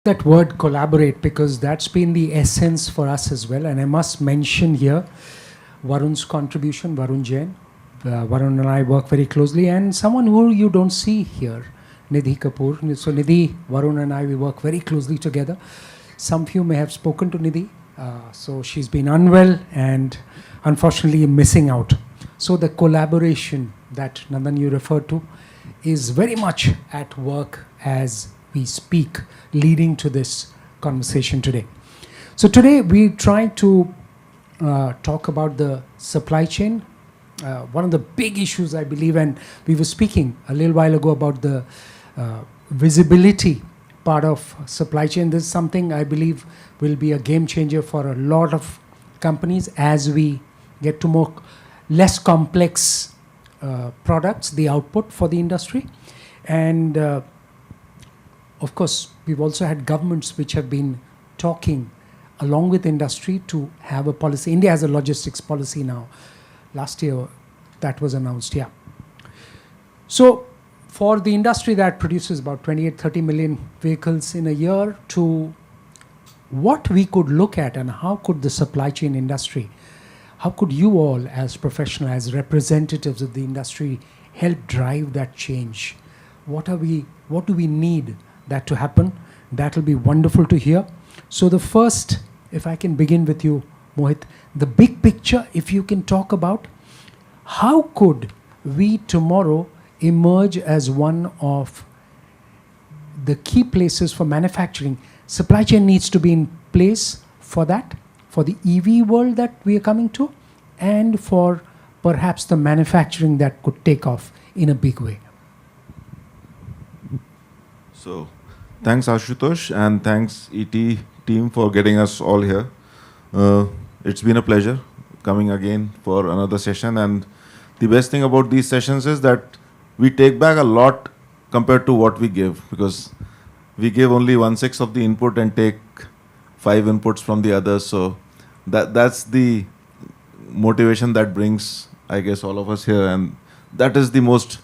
that word collaborate, because that's been the essence for us as well. And I must mention here Varun's contribution, Varun Jain. Varun and I work very closely, and someone who you don't see here, Nidhi Kapoor. So Nidhi, Varun and I, we work very closely together. Some of you may have spoken to Nidhi. So she's been unwell and unfortunately missing out. So the collaboration that Nandan you referred to is very much at work as we speak, leading to this conversation today. So today we try to talk about the supply chain. One of the big issues, I believe, and we were speaking a little while ago about the visibility part of supply chain. This is something I believe will be a game changer for a lot of companies as we get to more less complex products, the output for the industry. And of course, we've also had governments which have been talking along with industry to have a policy. India has a logistics policy now. Last year, that was announced, yeah. So for the industry that produces about 28-30 million vehicles in a year, to what we could look at and how could the supply chain industry, how could you all as professionals, as representatives of the industry, help drive that change? What do we need that to happen? That will be wonderful to hear. So the first, if I can begin with you, Mohit, the big picture, if you can talk about how could we tomorrow emerge as one of the key places for manufacturing. Supply chain needs to be in place for that, for the EV world that we are coming to, and for perhaps the manufacturing that could take off in a big way. So, thanks Ashutosh, and thanks ET team for getting us all here. It's been a pleasure coming again for another session, and the best thing about these sessions is that we take back a lot compared to what we give, because we give only 1/6 of the input and take 5 inputs from the others. So that's the motivation that brings, I guess, all of us here, and that is the most,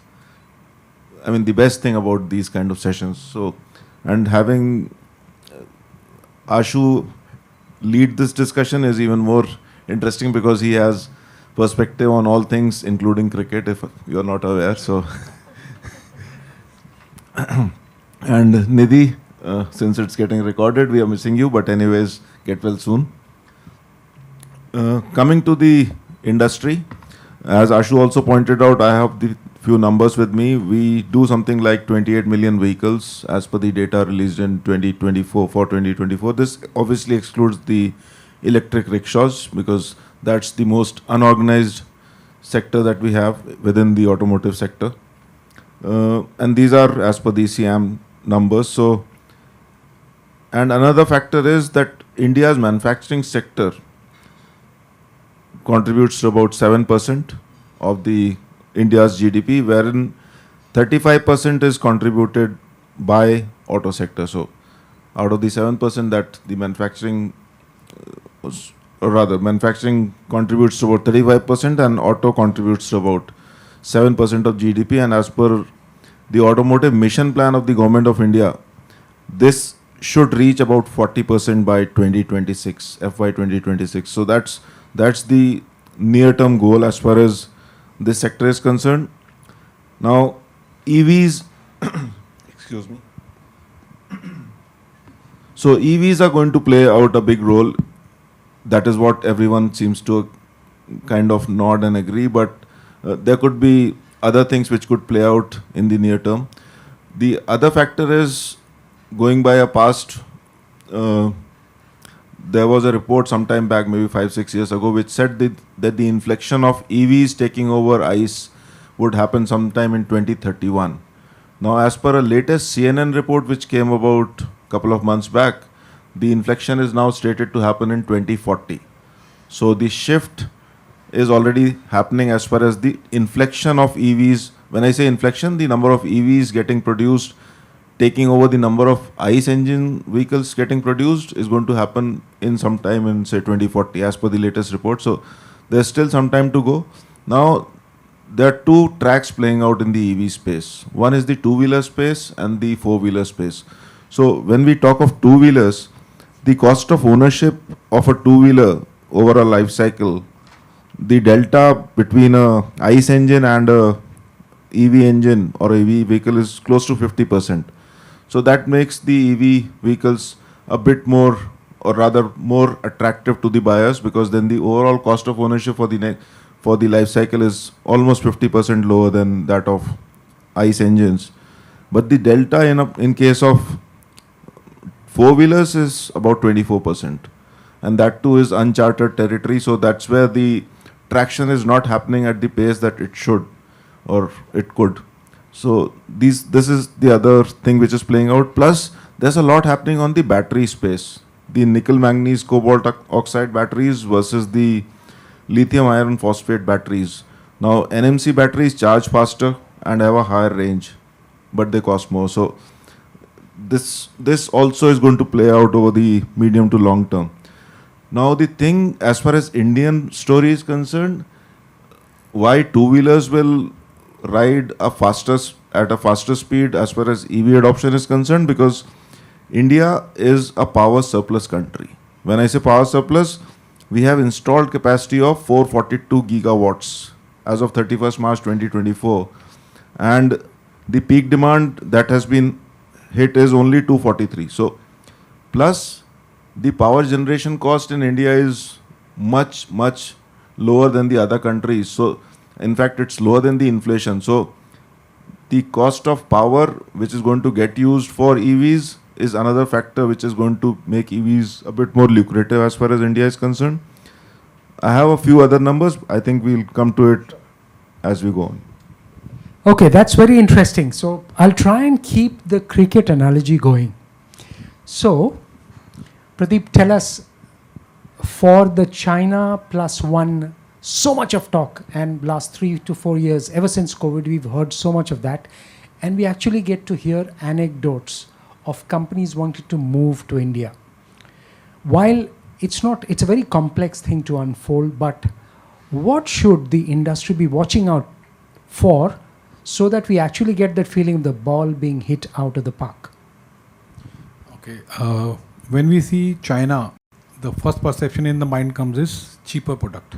I mean, the best thing about these kind of sessions. So, and having Ashu lead this discussion is even more interesting because he has perspective on all things, including cricket, if you're not aware. So, and Nidhi, since it's getting recorded, we are missing you, but anyways, get well soon. Coming to the industry, as Ashu also pointed out, I have the few numbers with me. We do something like 28 million vehicles as per the data released in 2024 for 2024. This obviously excludes the electric rickshaws because that's the most unorganized sector that we have within the automotive sector. And these are as per the CM numbers. So, and another factor is that India's manufacturing sector contributes to about 7% of the India's GDP, wherein 35% is contributed by auto sector. So, out of the 7% that the manufacturing manufacturing contributes to about 35% and auto contributes to about 7% of GDP. And as per the automotive mission plan of the government of India, this should reach about 40% by 2026, FY 2026. So that's the near-term goal as far as this sector is concerned. Now, EVs, excuse me. So EVs are going to play out a big role. That is what everyone seems to kind of nod and agree, but there could be other things which could play out in the near term. The other factor is, going by a past, there was a report sometime back, maybe 5-6 years ago, which said that the inflection of EVs taking over ICE would happen sometime in 2031. Now, as per a latest CNN report which came about a couple of months back, the inflection is now slated to happen in 2040. So the shift is already happening as far as the inflection of EVs. When I say inflection, the number of EVs getting produced, taking over the number of ICE engine vehicles getting produced, is going to happen in some time in, say, 2040, as per the latest report. So there's still some time to go. Now, there are two tracks playing out in the EV space. One is the two-wheeler space and the four-wheeler space. So when we talk of two-wheelers, the cost of ownership of a two-wheeler over a life cycle, the delta between a ICE engine and a EV engine or EV vehicle is close to 50%. So that makes the EV vehicles a bit more, or rather more attractive to the buyers, because then the overall cost of ownership for the life cycle is almost 50% lower than that of ICE engines. But the delta in case of four-wheelers is about 24%, and that too is uncharted territory. So that's where the traction is not happening at the pace that it should or it could. So this is the other thing which is playing out. Plus, there's a lot happening on the battery space. The nickel manganese cobalt oxide batteries versus the lithium iron phosphate batteries. Now NMC batteries charge faster and have a higher range, but they cost more. So this also is going to play out over the medium to long term. Now the thing, as far as Indian story is concerned, why two-wheelers will ride at a faster speed as far as EV adoption is concerned, because India is a power surplus country. When I say power surplus, we have installed capacity of 442 gigawatts as of 31st March 2024, and the peak demand that has been hit is only 243. So plus the power generation cost in India is much lower than the other countries. So in fact it's lower than the inflation. So the cost of power which is going to get used for EVs is another factor which is going to make EVs a bit more lucrative as far as India is concerned. I have a few other numbers. I think we'll come to it as we go on. Okay, that's very interesting. So I'll try and keep the cricket analogy going. So, Pradeep, tell us, for the China plus one, so much of talk, and last 3 to 4 years, ever since COVID, we've heard so much of that, and we actually get to hear anecdotes of companies wanting to move to India. While it's a very complex thing to unfold, but what should the industry be watching out for so that we actually get that feeling of the ball being hit out of the park? Okay, when we see China, the first perception in the mind comes is cheaper product,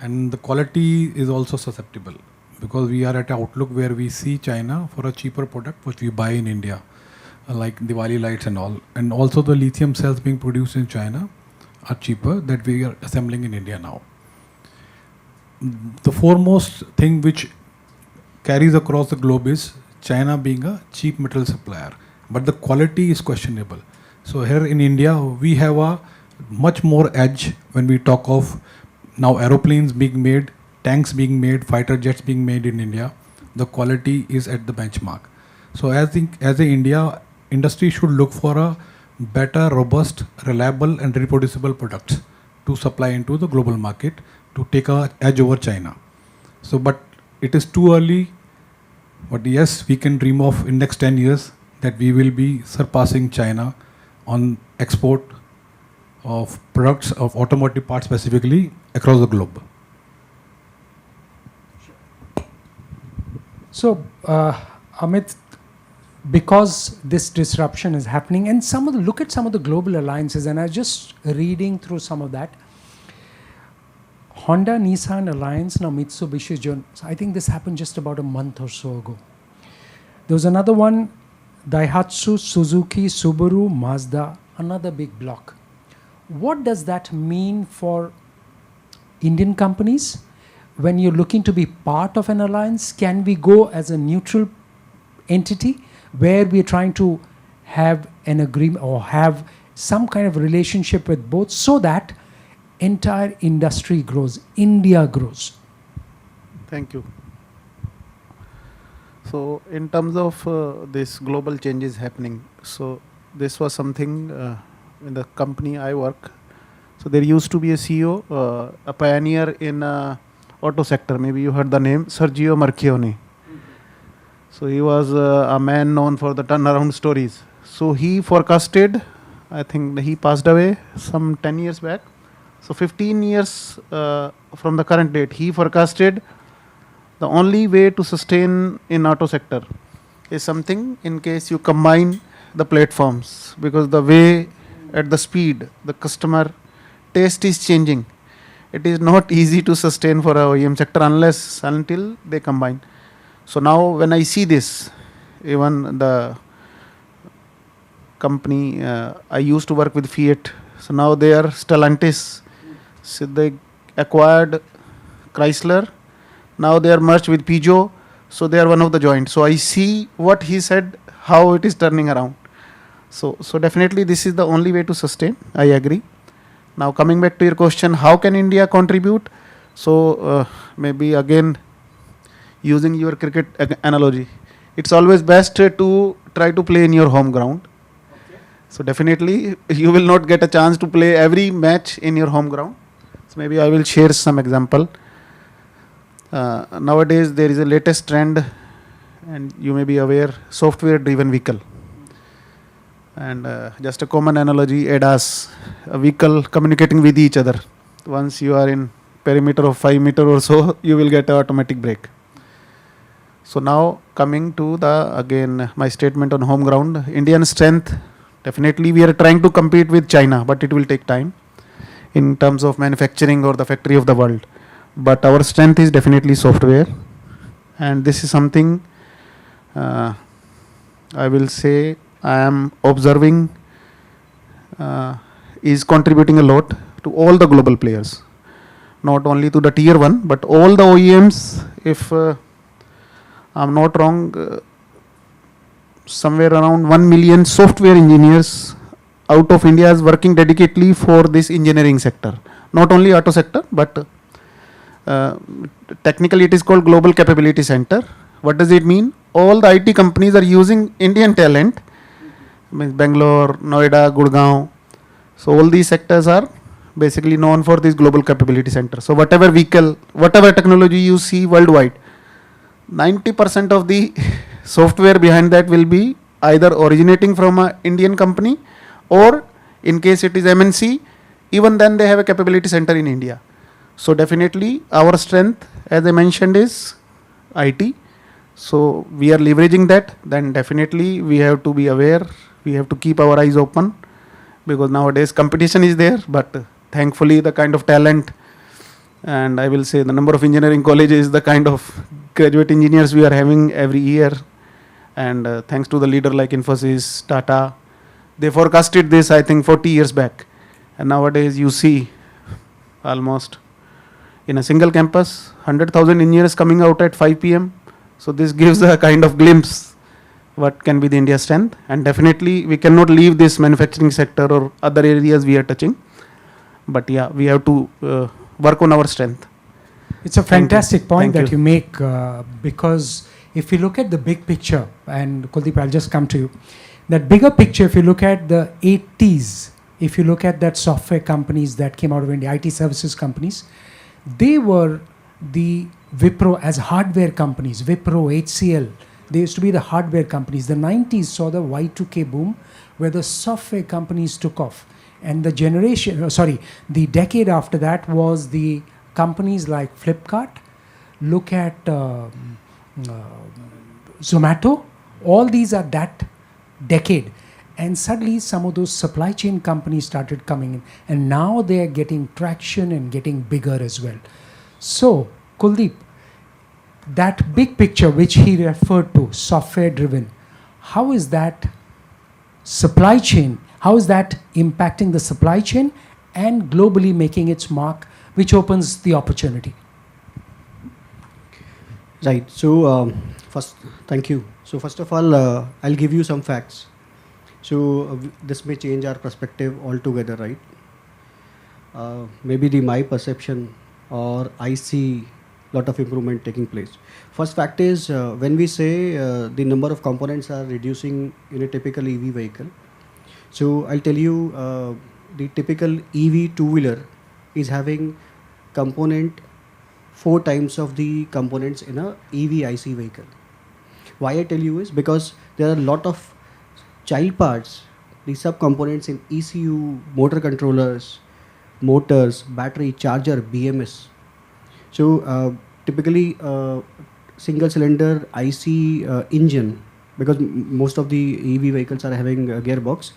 and the quality is also susceptible, because we are at an outlook where we see China for a cheaper product which we buy in India, like Diwali lights and all, and also the lithium cells being produced in China are cheaper that we are assembling in India now. The foremost thing which carries across the globe is China being a cheap metal supplier, but the quality is questionable. So here in India, we have a much more edge when we talk of now aeroplanes being made, tanks being made, fighter jets being made in India. The quality is at the benchmark. So I think as the India industry should look for a better, robust, reliable and reproducible products to supply into the global market to take a edge over China. So but it is too early, but yes, we can dream of in next 10 years that we will be surpassing China on export of products of automotive parts specifically across the globe. So, Amit, because this disruption is happening, and look at some of the global alliances, and I was just reading through some of that. Honda Nissan alliance, now Mitsubishi joined. So I think this happened just about a month or so ago. There was another one, Daihatsu, Suzuki, Subaru, Mazda, another big block. What does that mean for Indian companies? When you're looking to be part of an alliance, can we go as a neutral entity where we're trying to have an agreement or have some kind of relationship with both so that entire industry grows, India grows? Thank you. So in terms of this global changes happening, so this was something in the company I work. So there used to be a CEO, a pioneer in auto sector. Maybe you heard the name, Sergio Marchionne. So he was a man known for the turnaround stories. So he forecasted, I think he passed away some 10 years back. So 15 years from the current date, he forecasted the only way to sustain in auto sector is something in case you combine the platforms, because the way, at the speed, the customer taste is changing. It is not easy to sustain for a OEM sector unless until they combine. So now when I see this, even the company, I used to work with Fiat, so now they are Stellantis. So they acquired Chrysler, now they are merged with Peugeot, so they are one of the joint. So I see what he said, how it is turning around. So definitely this is the only way to sustain, I agree. Now coming back to your question, how can India contribute? So maybe again, using your cricket analogy, it's always best to try to play in your home ground. So definitely you will not get a chance to play every match in your home ground. So maybe I will share some example. Nowadays there is a latest trend, and you may be aware, software driven vehicle. And just a common analogy, ADAS, a vehicle communicating with each other. Once you are in perimeter of 5 meter or so, you will get an automatic brake. So now coming to the, again, my statement on home ground, Indian strength, definitely we are trying to compete with China, but it will take time in terms of manufacturing or the factory of the world. But our strength is definitely software. And this is something I will say I am observing is contributing a lot to all the global players, not only to the tier 1, but all the OEMs. If I'm not wrong, somewhere around 1 million software engineers out of India is working dedicatedly for this engineering sector, not only auto sector, but technically it is called Global Capability Center. What does it mean? All the IT companies are using Indian talent, means Bangalore, Noida, Gurgaon. So all these sectors are basically known for this Global Capability Center. So whatever vehicle, whatever technology you see worldwide, 90% of the software behind that will be either originating from an Indian company, or in case it is MNC, even then they have a capability center in India. So definitely our strength, as I mentioned, is IT. So we are leveraging that. Then definitely we have to be aware. We have to keep our eyes open, because nowadays competition is there, but thankfully the kind of talent, and I will say the number of engineering colleges, the kind of graduate engineers we are having every year, and thanks to the leader like Infosys, Tata, they forecasted this I think 40 years back, and nowadays you see almost in a single campus 100,000 engineers coming out at 5 p.m. So this gives a kind of glimpse what can be the India strength, and definitely we cannot leave this manufacturing sector or other areas we are touching, but yeah, we have to work on our strength. It's a fantastic point that you make, because if you look at the big picture, and Kuldeep, I'll just come to you, that bigger picture, if you look at the 80s, if you look at that software companies that came out of India, IT services companies, they were the Wipro as hardware companies, Wipro, HCL, they used to be the hardware companies. The 90s saw the Y2K boom where the software companies took off. And the the decade after that was the companies like Flipkart, look at Zomato, all these are that decade. And suddenly some of those supply chain companies started coming in, and now they are getting traction and getting bigger as well. So, Kuldeep, that big picture which he referred to, software driven, how is that supply chain, how is that impacting the supply chain and globally making its mark, which opens the opportunity? Right. So first, thank you. So first of all, I'll give you some facts. So this may change our perspective altogether, right? Maybe my perception, or I see lot of improvement taking place. First fact is, when we say the number of components are reducing in a typical EV vehicle, so I'll tell you the typical EV two-wheeler is having component 4 times of the components in a EV IC vehicle. Why I tell you is because there are a lot of child parts, the sub-components in ECU, motor controllers, motors, battery, charger, BMS. So typically single cylinder IC engine because most of the EV vehicles are having a gearbox,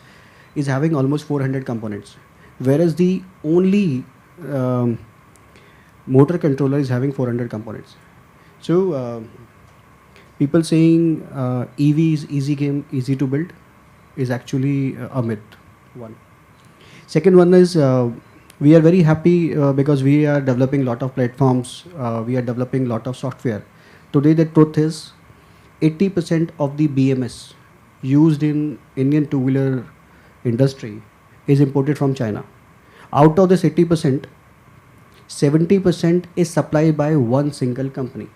is having almost 400 components, whereas the only motor controller is having 400 components. So people saying EV is easy game, easy to build, is actually a myth. One. Second one is we are very happy because we are developing lot of platforms, we are developing lot of software. Today the truth is 80% of the BMS used in Indian two-wheeler industry is imported from China. Out of this 80%, 70% is supplied by one single company,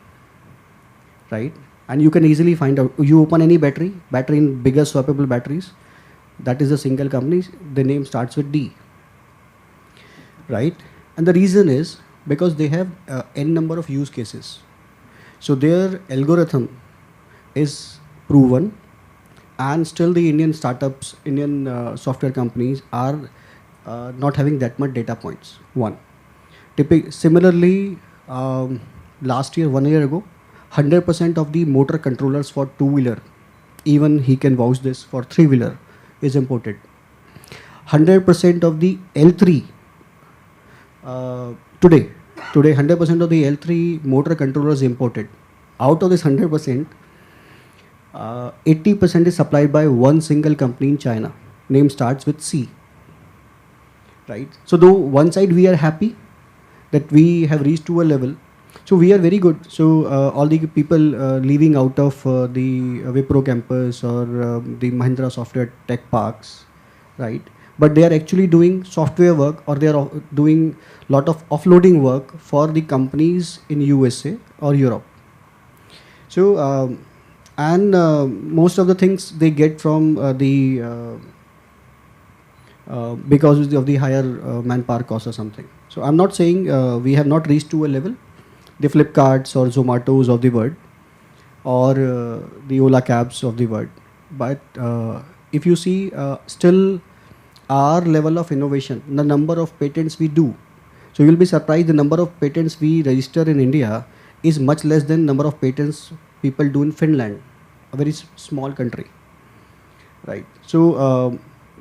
right? And you can easily find out, you open any battery in bigger swappable batteries, that is a single company, the name starts with D, right? And the reason is because they have n number of use cases. So their algorithm is proven, and still the Indian startups, Indian software companies are not having that much data points. One. Similarly, last year, 1 year ago, 100% of the motor controllers for two-wheeler, even he can vouch this for three-wheeler, is imported. 100% of the L3 today 100% of the L3 motor controllers imported. Out of this 100%, 80% is supplied by one single company in China. Name starts with C. Right. So though one side we are happy that we have reached to a level, so we are very good. So all the people leaving out of the Wipro campus or the Mahindra software tech parks, right? But they are actually doing software work, or they are doing lot of offloading work for the companies in USA or Europe. So most of the things they get from because of the higher manpower cost or something. So I'm not saying we have not reached to a level, the Flipkarts or Zomatos of the world, or the Ola cabs of the world. But if you see, still our level of innovation, the number of patents we do, so you will be surprised the number of patents we register in India is much less than number of patents people do in Finland, a very small country, right? So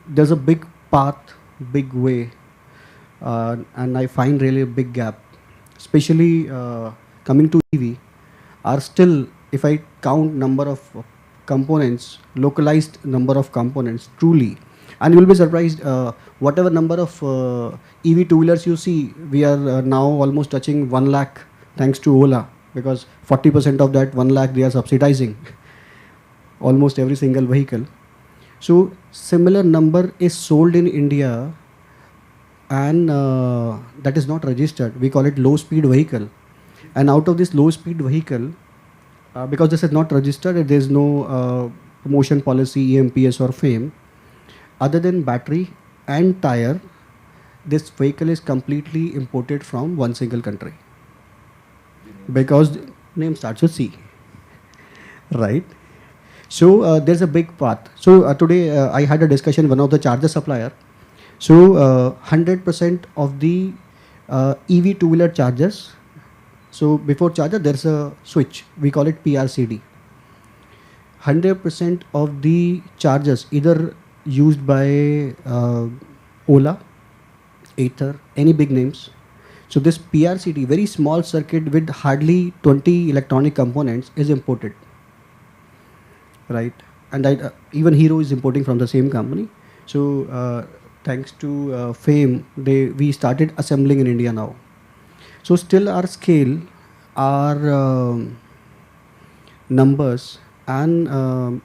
there's a big path, big way, and I find really a big gap, especially coming to EV, are still, if I count number of components, localized number of components, truly, and you will be surprised, whatever number of EV two-wheelers you see, we are now almost touching 1 lakh thanks to Ola, because 40% of that 1 lakh they are subsidizing almost every single vehicle. So similar number is sold in India, and that is not registered. We call it low speed vehicle. And out of this low speed vehicle, because this is not registered, there is no promotion policy, EMPS or FAME, other than battery and tire, this vehicle is completely imported from one single country, because the name starts with C, right? So there's a big path. So today I had a discussion with one of the charger supplier. So 100% of the EV two-wheeler chargers, so before charger there's a switch, we call it PRCD. 100% of the chargers either used by Ola, Ather, any big names. So this PRCD, very small circuit with hardly 20 electronic components, is imported, right? And even Hero is importing from the same company. So thanks to FAME, we started assembling in India now. So still our scale, our numbers, and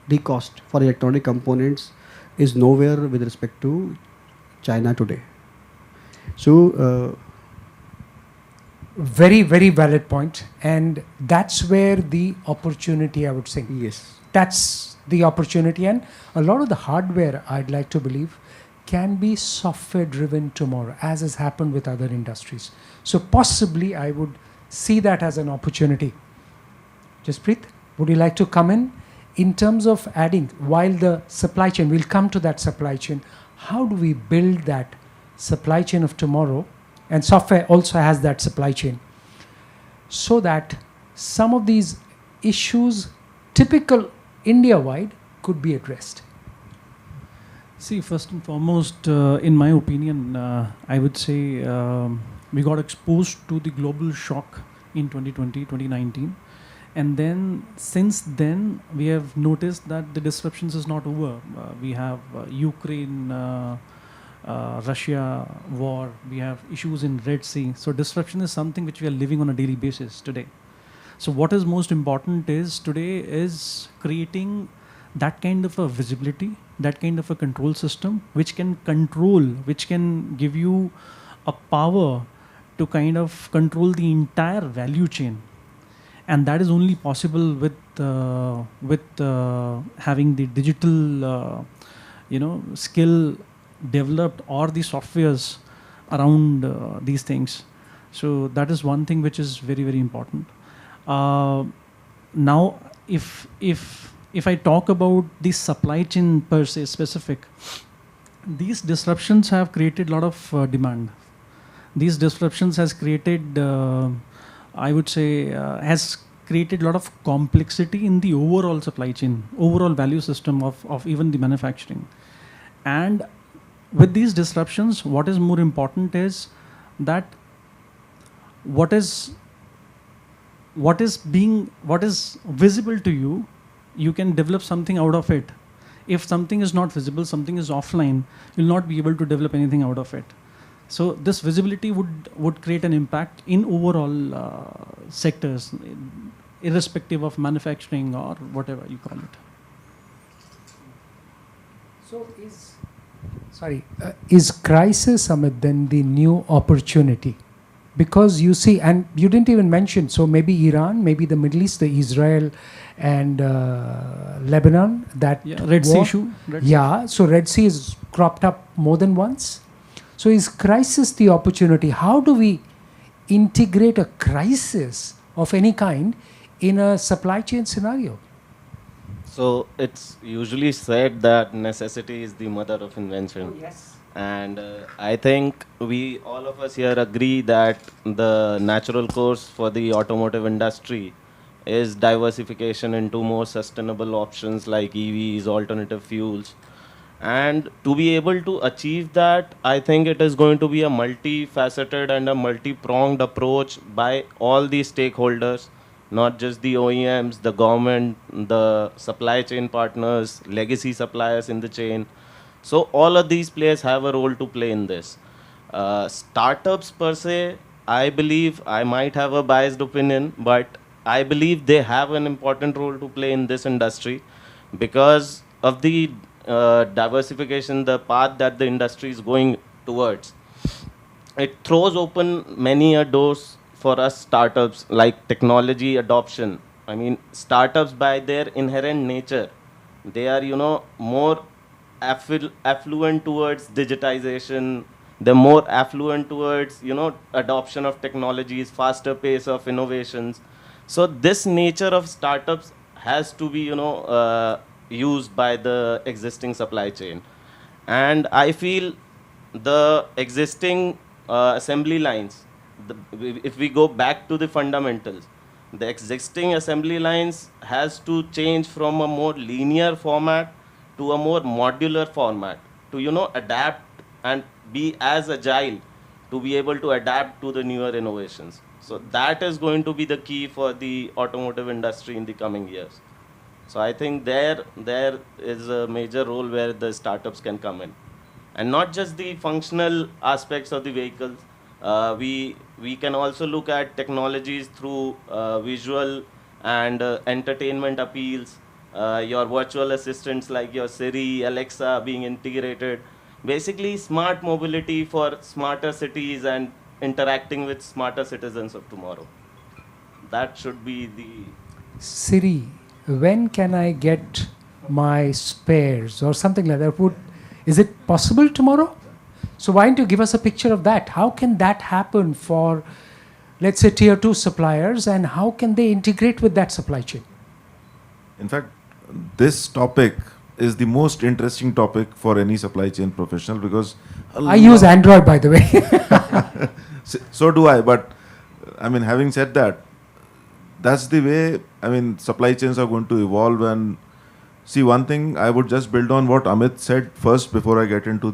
the cost for electronic components is nowhere with respect to China today. So very, very valid point, and that's where the opportunity, I would say. yes, That's the opportunity, and a lot of the hardware, I'd like to believe, can be software driven tomorrow, as has happened with other industries. So possibly I would see that as an opportunity. Jaspreet, would you like to come in terms of adding, while the supply chain, we'll come to that supply chain, how do we build that supply chain of tomorrow? And software also has that supply chain, so that some of these issues, typical India-wide could be addressed? See, first and foremost, in my opinion, I would say we got exposed to the global shock in 2020, 2019. And then, since then, we have noticed that the disruptions is not over. We have Ukraine, Russia war, we have issues in Red Sea. So disruption is something which we are living on a daily basis today. So what is most important is today is creating that kind of a visibility, that kind of a control system, which can control, which can give you a power to kind of control the entire value chain. And that is only possible with having the digital, skill developed or the softwares around these things. So that is one thing which is very, very important. Now, if I talk about the supply chain per se specific, these disruptions have created a lot of demand. These disruptions has created, I would say, has created a lot of complexity in the overall supply chain, overall value system of even the manufacturing. And with these disruptions, what is more important is that what is visible to you, you can develop something out of it. If something is not visible, something is offline, you'll not be able to develop anything out of it. So this visibility would create an impact in overall sectors, irrespective of manufacturing or whatever you call it. So is crisis, Amit, then the new opportunity? Because you see, and you didn't even mention, so maybe Iran, maybe the Middle East, the Israel and Lebanon, that Red Sea war. issue. So Red Sea is cropped up more than once. So is crisis the opportunity? How do we integrate a crisis of any kind in a supply chain scenario? So it's usually said that necessity is the mother of invention. Yes. And I think all of us here agree that the natural course for the automotive industry is diversification into more sustainable options like EVs, alternative fuels. And to be able to achieve that, I think it is going to be a multifaceted and a multi-pronged approach by all the stakeholders, not just the OEMs, the government, the supply chain partners, legacy suppliers in the chain. So all of these players have a role to play in this. Startups per se, I believe, I might have a biased opinion, but I believe they have an important role to play in this industry because of the diversification, the path that the industry is going towards. It throws open many doors for us startups, like technology adoption. I mean, startups by their inherent nature, they are, more affluent towards digitization. They're more affluent towards, adoption of technologies, faster pace of innovations. So this nature of startups has to be, used by the existing supply chain. And I feel the existing assembly lines, if we go back to the fundamentals, the existing assembly lines has to change from a more linear format to a more modular format to, adapt and be as agile to be able to adapt to the newer innovations. So that is going to be the key for the automotive industry in the coming years. So I think there is a major role where the startups can come in. And not just the functional aspects of the vehicles. We can also look at technologies through visual and entertainment appeals. Your virtual assistants like your Siri, Alexa being integrated. Basically smart mobility for smarter cities and interacting with smarter citizens of tomorrow. That should be the... Siri, when can I get my spares or something like that? Is it possible tomorrow? So why don't you give us a picture of that? How can that happen for, let's say, tier 2 suppliers, and how can they integrate with that supply chain? In fact, this topic is the most interesting topic for any supply chain professional because I use Android, by the way. So do I, but I mean, having said that, that's the way, I mean, supply chains are going to evolve, and See, one thing I would just build on what Amit said first before I get into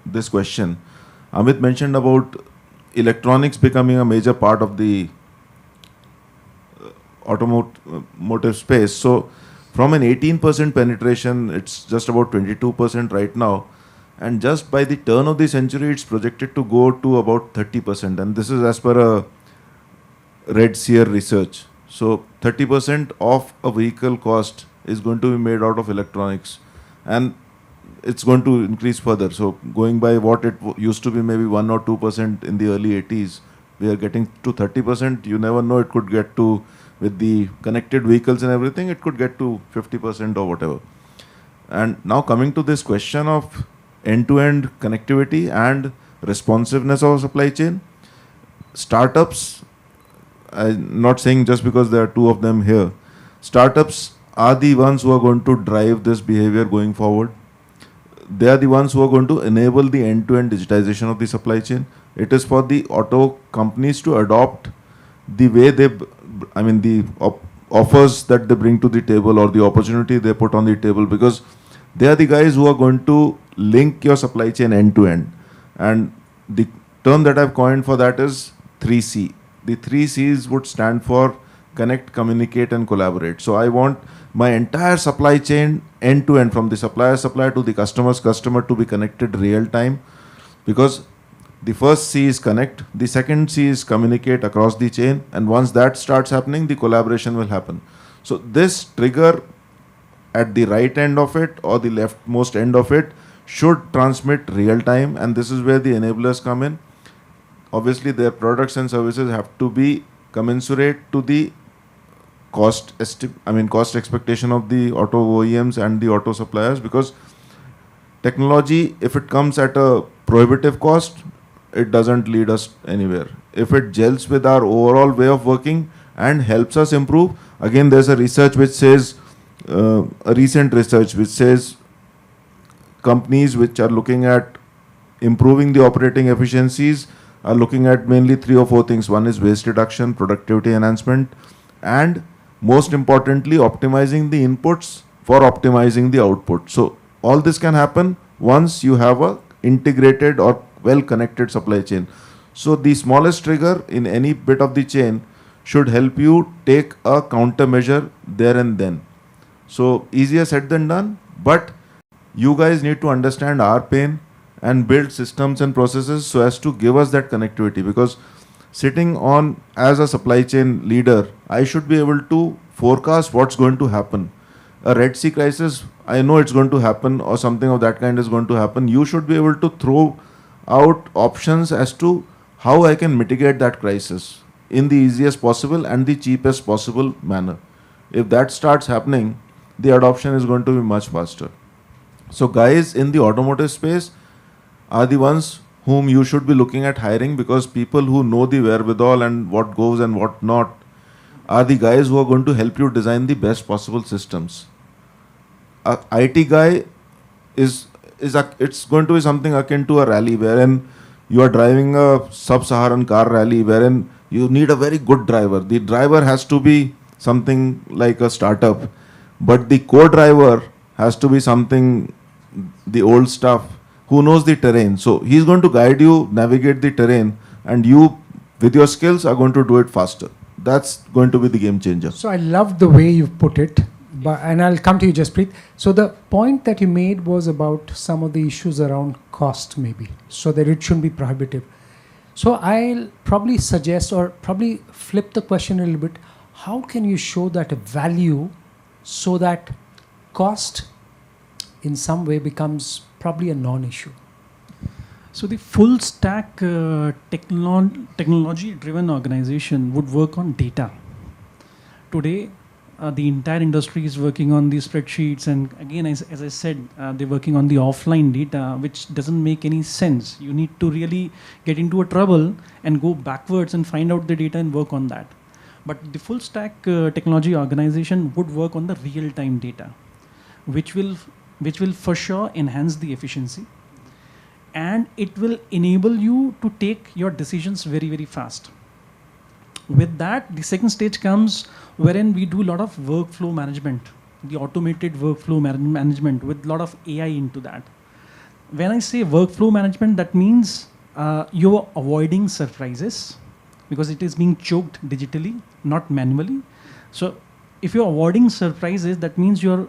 this question. Amit mentioned about electronics becoming a major part of the automotive space. So from an 18% penetration, it's just about 22% right now. And just by the turn of the century, it's projected to go to about 30%. And this is as per a Red Seer research. So 30% of a vehicle cost is going to be made out of electronics. And it's going to increase further. So going by what it used to be maybe 1 or 2% in the early 80s, we are getting to 30%. You never know, it could get to, with the connected vehicles and everything, it could get to 50% or whatever. And now coming to this question of end-to-end connectivity and responsiveness of supply chain, startups, I'm not saying just because there are two of them here, startups are the ones who are going to drive this behavior going forward. They are the ones who are going to enable the end-to-end digitization of the supply chain. It is for the auto companies to adopt the way the offers that they bring to the table or the opportunity they put on the table, because they are the guys who are going to link your supply chain end-to-end. And the term that I've coined for that is 3C. The 3 C's would stand for connect, communicate, and collaborate. So I want my entire supply chain end-to-end, from the supplier to the customer to be connected real time, because the first C is connect, the second C is communicate across the chain, and once that starts happening, the collaboration will happen. So this trigger at the right end of it or the leftmost end of it should transmit real time, and this is where the enablers come in. Obviously, their products and services have to be commensurate to the cost expectation of the auto OEMs and the auto suppliers, because technology, if it comes at a prohibitive cost, it doesn't lead us anywhere. If it gels with our overall way of working and helps us improve, again, there's a research which says, a recent research which says companies which are looking at improving the operating efficiencies are looking at mainly 3 or 4 things. One is waste reduction, productivity enhancement, and most importantly, optimizing the inputs for optimizing the output. So all this can happen once you have a integrated or well-connected supply chain. So the smallest trigger in any bit of the chain should help you take a countermeasure there and then. So easier said than done, but you guys need to understand our pain and build systems and processes so as to give us that connectivity, because sitting on as a supply chain leader, I should be able to forecast what's going to happen. A Red Sea crisis, I know it's going to happen, or something of that kind is going to happen. You should be able to throw out options as to how I can mitigate that crisis in the easiest possible and the cheapest possible manner. If that starts happening, the adoption is going to be much faster. So guys in the automotive space are the ones whom you should be looking at hiring, because people who know the wherewithal and what goes and what not are the guys who are going to help you design the best possible systems. A IT guy it's going to be something akin to a rally, wherein you are driving a sub-Saharan car rally, wherein you need a very good driver. The driver has to be something like a startup, but the co-driver has to be something, the old stuff, who knows the terrain. So he's going to guide you, navigate the terrain, and you, with your skills, are going to do it faster. That's going to be the game changer. So I love the way you've put it, and I'll come to you, Jaspreet. So the point that you made was about some of the issues around cost, maybe, so that it shouldn't be prohibitive. So I'll probably suggest, or probably flip the question a little bit, how can you show that value so that cost in some way becomes probably a non-issue? So the full stack technology-driven organization would work on data. Today, the entire industry is working on these spreadsheets, and again, as I said, they're working on the offline data, which doesn't make any sense. You need to really get into a trouble and go backwards and find out the data and work on that. But the full stack technology organization would work on the real-time data, which will for sure enhance the efficiency, and it will enable you to take your decisions very, very fast. With that, the second stage comes wherein we do a lot of workflow management. the automated workflow management with a lot of AI into that. When I say workflow management, that means you're avoiding surprises because it is being choked digitally, not manually. So if you're avoiding surprises, that means you're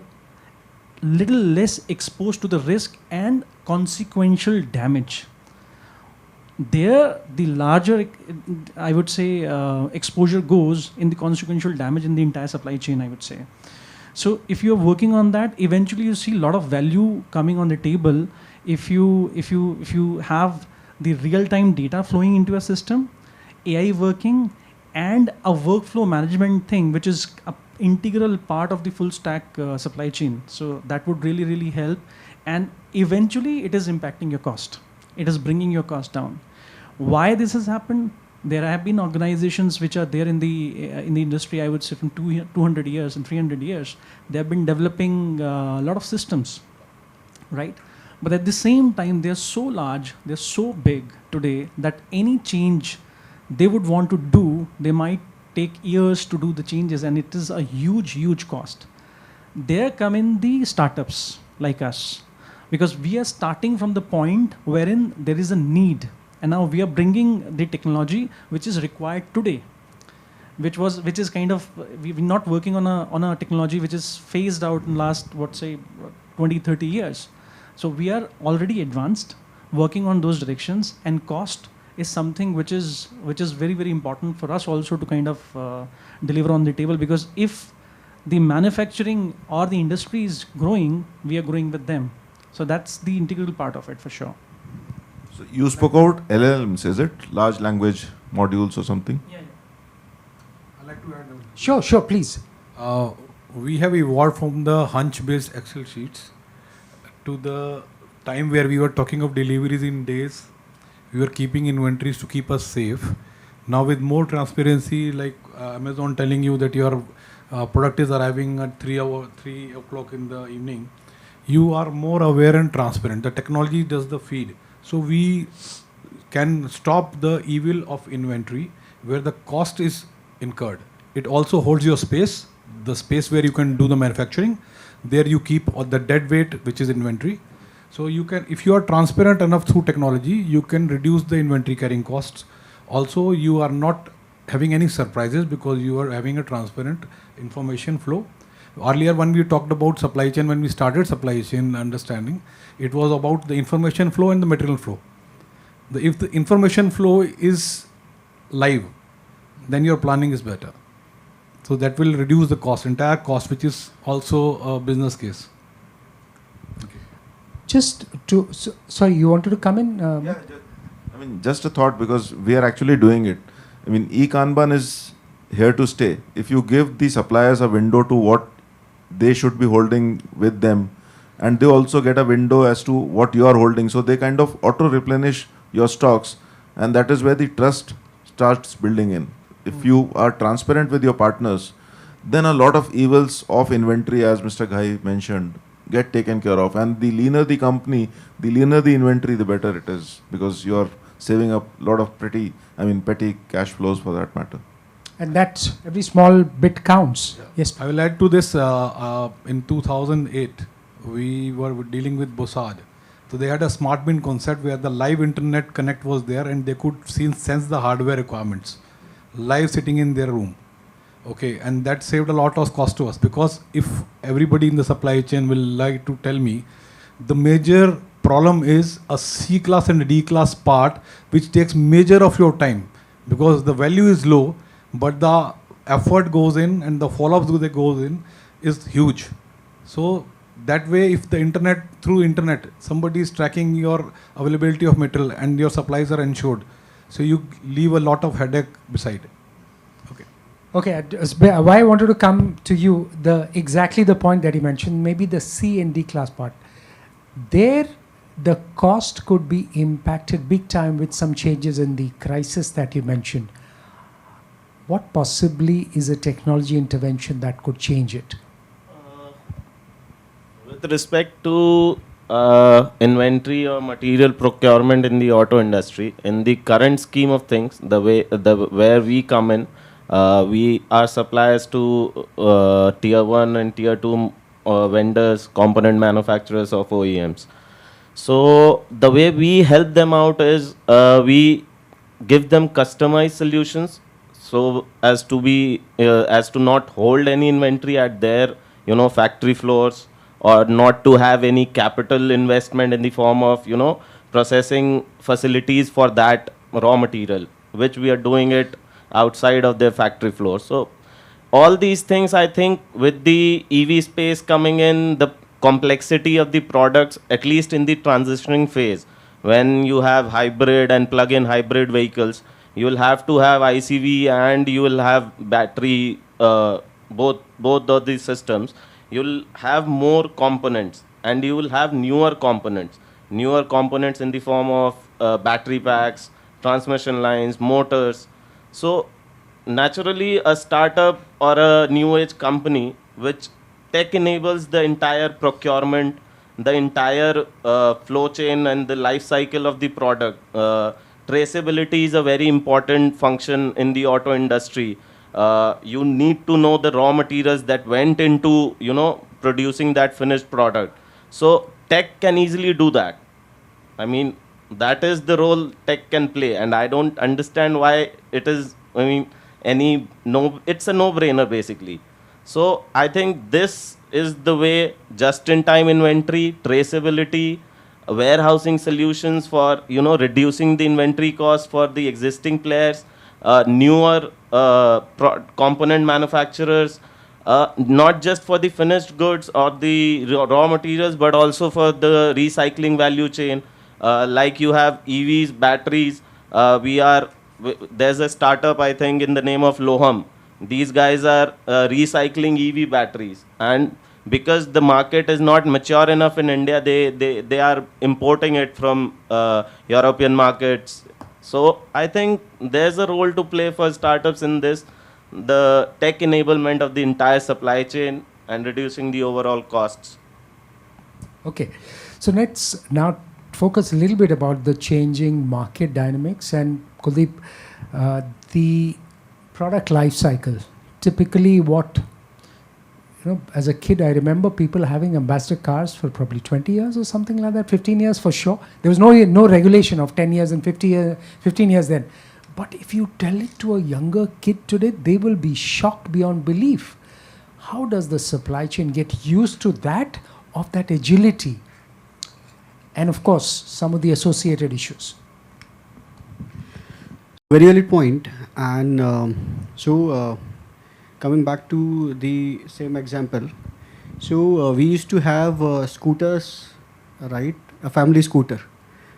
little less exposed to the risk and consequential damage. There, the larger, I would say, exposure goes in the consequential damage in the entire supply chain, I would say. So if you're working on that, eventually you see a lot of value coming on the table if you have the real-time data flowing into a system, AI working, and a workflow management thing, which is an integral part of the full stack supply chain. So that would really, really help. And eventually it is impacting your cost. It is bringing your cost down. Why this has happened? There have been organizations which are there in the industry, I would say from 200 years and 300 years. They have been developing a lot of systems, right? But at the same time, they're so large, they're so big today that any change they would want to do, they might take years to do the changes, and it is a huge, huge cost. There come in the startups like us, because we are starting from the point wherein there is a need, and now we are bringing the technology which is required today, which is kind of, we're not working on a technology which is phased out in last, 20-30 years. So we are already advanced, working on those directions, and cost is something which is very, very important for us also to kind of deliver on the table, because if the manufacturing or the industry is growing, we are growing with them. So that's the integral part of it for sure. So you spoke about LLMs, is it? Large language modules or something? Yeah. I'd like to add. Sure, please. We have evolved from the hunch-based Excel sheets to the time where we were talking of deliveries in days. We were keeping inventories to keep us safe. Now with more transparency, like Amazon telling you that your product is arriving at 3 o'clock in the evening, you are more aware and transparent. The technology does the feed. So we can stop the evil of inventory where the cost is incurred. It also holds your space, the space where you can do the manufacturing. There you keep the dead weight, which is inventory. So you can, if you are transparent enough through technology, you can reduce the inventory carrying costs. Also, you are not having any surprises because you are having a transparent information flow. Earlier, when we talked about supply chain, when we started supply chain understanding, it was about the information flow and the material flow. If the information flow is live, then your planning is better. So that will reduce the cost, entire cost, which is also a business case. Sorry, you wanted to come in? Just a thought, because we are actually doing it. e-Kanban is here to stay. If you give the suppliers a window to what they should be holding with them, and they also get a window as to what you are holding, so they kind of auto-replenish your stocks, and that is where the trust starts building in. If you are transparent with your partners, then a lot of evils of inventory, as Mr. Ghai mentioned, get taken care of. And the leaner the company, the leaner the inventory, the better it is, because you are saving up a lot of petty cash flows for that matter. And that every small bit counts. Yeah. Yes. I will add to this. In 2008, we were dealing with Bossard. So they had a smart bin concept where the live internet connect was there, and they could sense the hardware requirements live sitting in their room. Okay, and that saved a lot of cost to us, because if everybody in the supply chain will like to tell me, the major problem is a C class and a D class part, which takes major of your time, because the value is low, but the effort goes in and the follow-ups that goes in is huge. So that way, if the through internet, somebody is tracking your availability of material and your supplies are ensured, so you leave a lot of headache beside. Okay, why I wanted to come to you, exactly the point that you mentioned, maybe the C and D class part. There, the cost could be impacted big time with some changes in the crisis that you mentioned. What possibly is a technology intervention that could change it? With respect to inventory or material procurement in the auto industry, in the current scheme of things, where we come in, we are suppliers to tier 1 and tier 2 vendors, component manufacturers of OEMs. So the way we help them out is we give them customized solutions, so as to not hold any inventory at their factory floors, or not to have any capital investment in the form of processing facilities for that raw material, which we are doing it outside of their factory floor. So all these things, I think, with the EV space coming in, the complexity of the products, at least in the transitioning phase, when you have hybrid and plug-in hybrid vehicles, you will have to have ICV and you will have battery, both of these systems. You will have more components, and you will have newer components in the form of battery packs, transmission lines, motors. So naturally, a startup or a new age company which tech enables the entire procurement, the entire flow chain and the life cycle of the product. Traceability is a very important function in the auto industry. You need to know the raw materials that went into producing that finished product. So tech can easily do that. I mean, that is the role tech can play, and I don't understand why it is. I mean, it's a no-brainer basically. So I think this is the way: just-in-time inventory, traceability, warehousing solutions for reducing the inventory cost for the existing players, newer component manufacturers, not just for the finished goods or the raw materials, but also for the recycling value chain. Like you have EVs, batteries. There's a startup, I think, in the name of Loham. These guys are recycling EV batteries, and because the market is not mature enough in India, they are importing it from European markets. So I think there's a role to play for startups in this, the tech enablement of the entire supply chain and reducing the overall costs. Okay, so let's now focus a little bit about the changing market dynamics. And Kuldeep, the product life cycle, typically what, as a kid, I remember people having ambassador cars for probably 20 years or something like that, 15 years for sure. There was no regulation of 10 years and 15 years then. But if you tell it to a younger kid today, they will be shocked beyond belief. How does the supply chain get used to that, of that agility? And of course, some of the associated issues. Very valid point. And coming back to the same example, so we used to have scooters, right? A family scooter.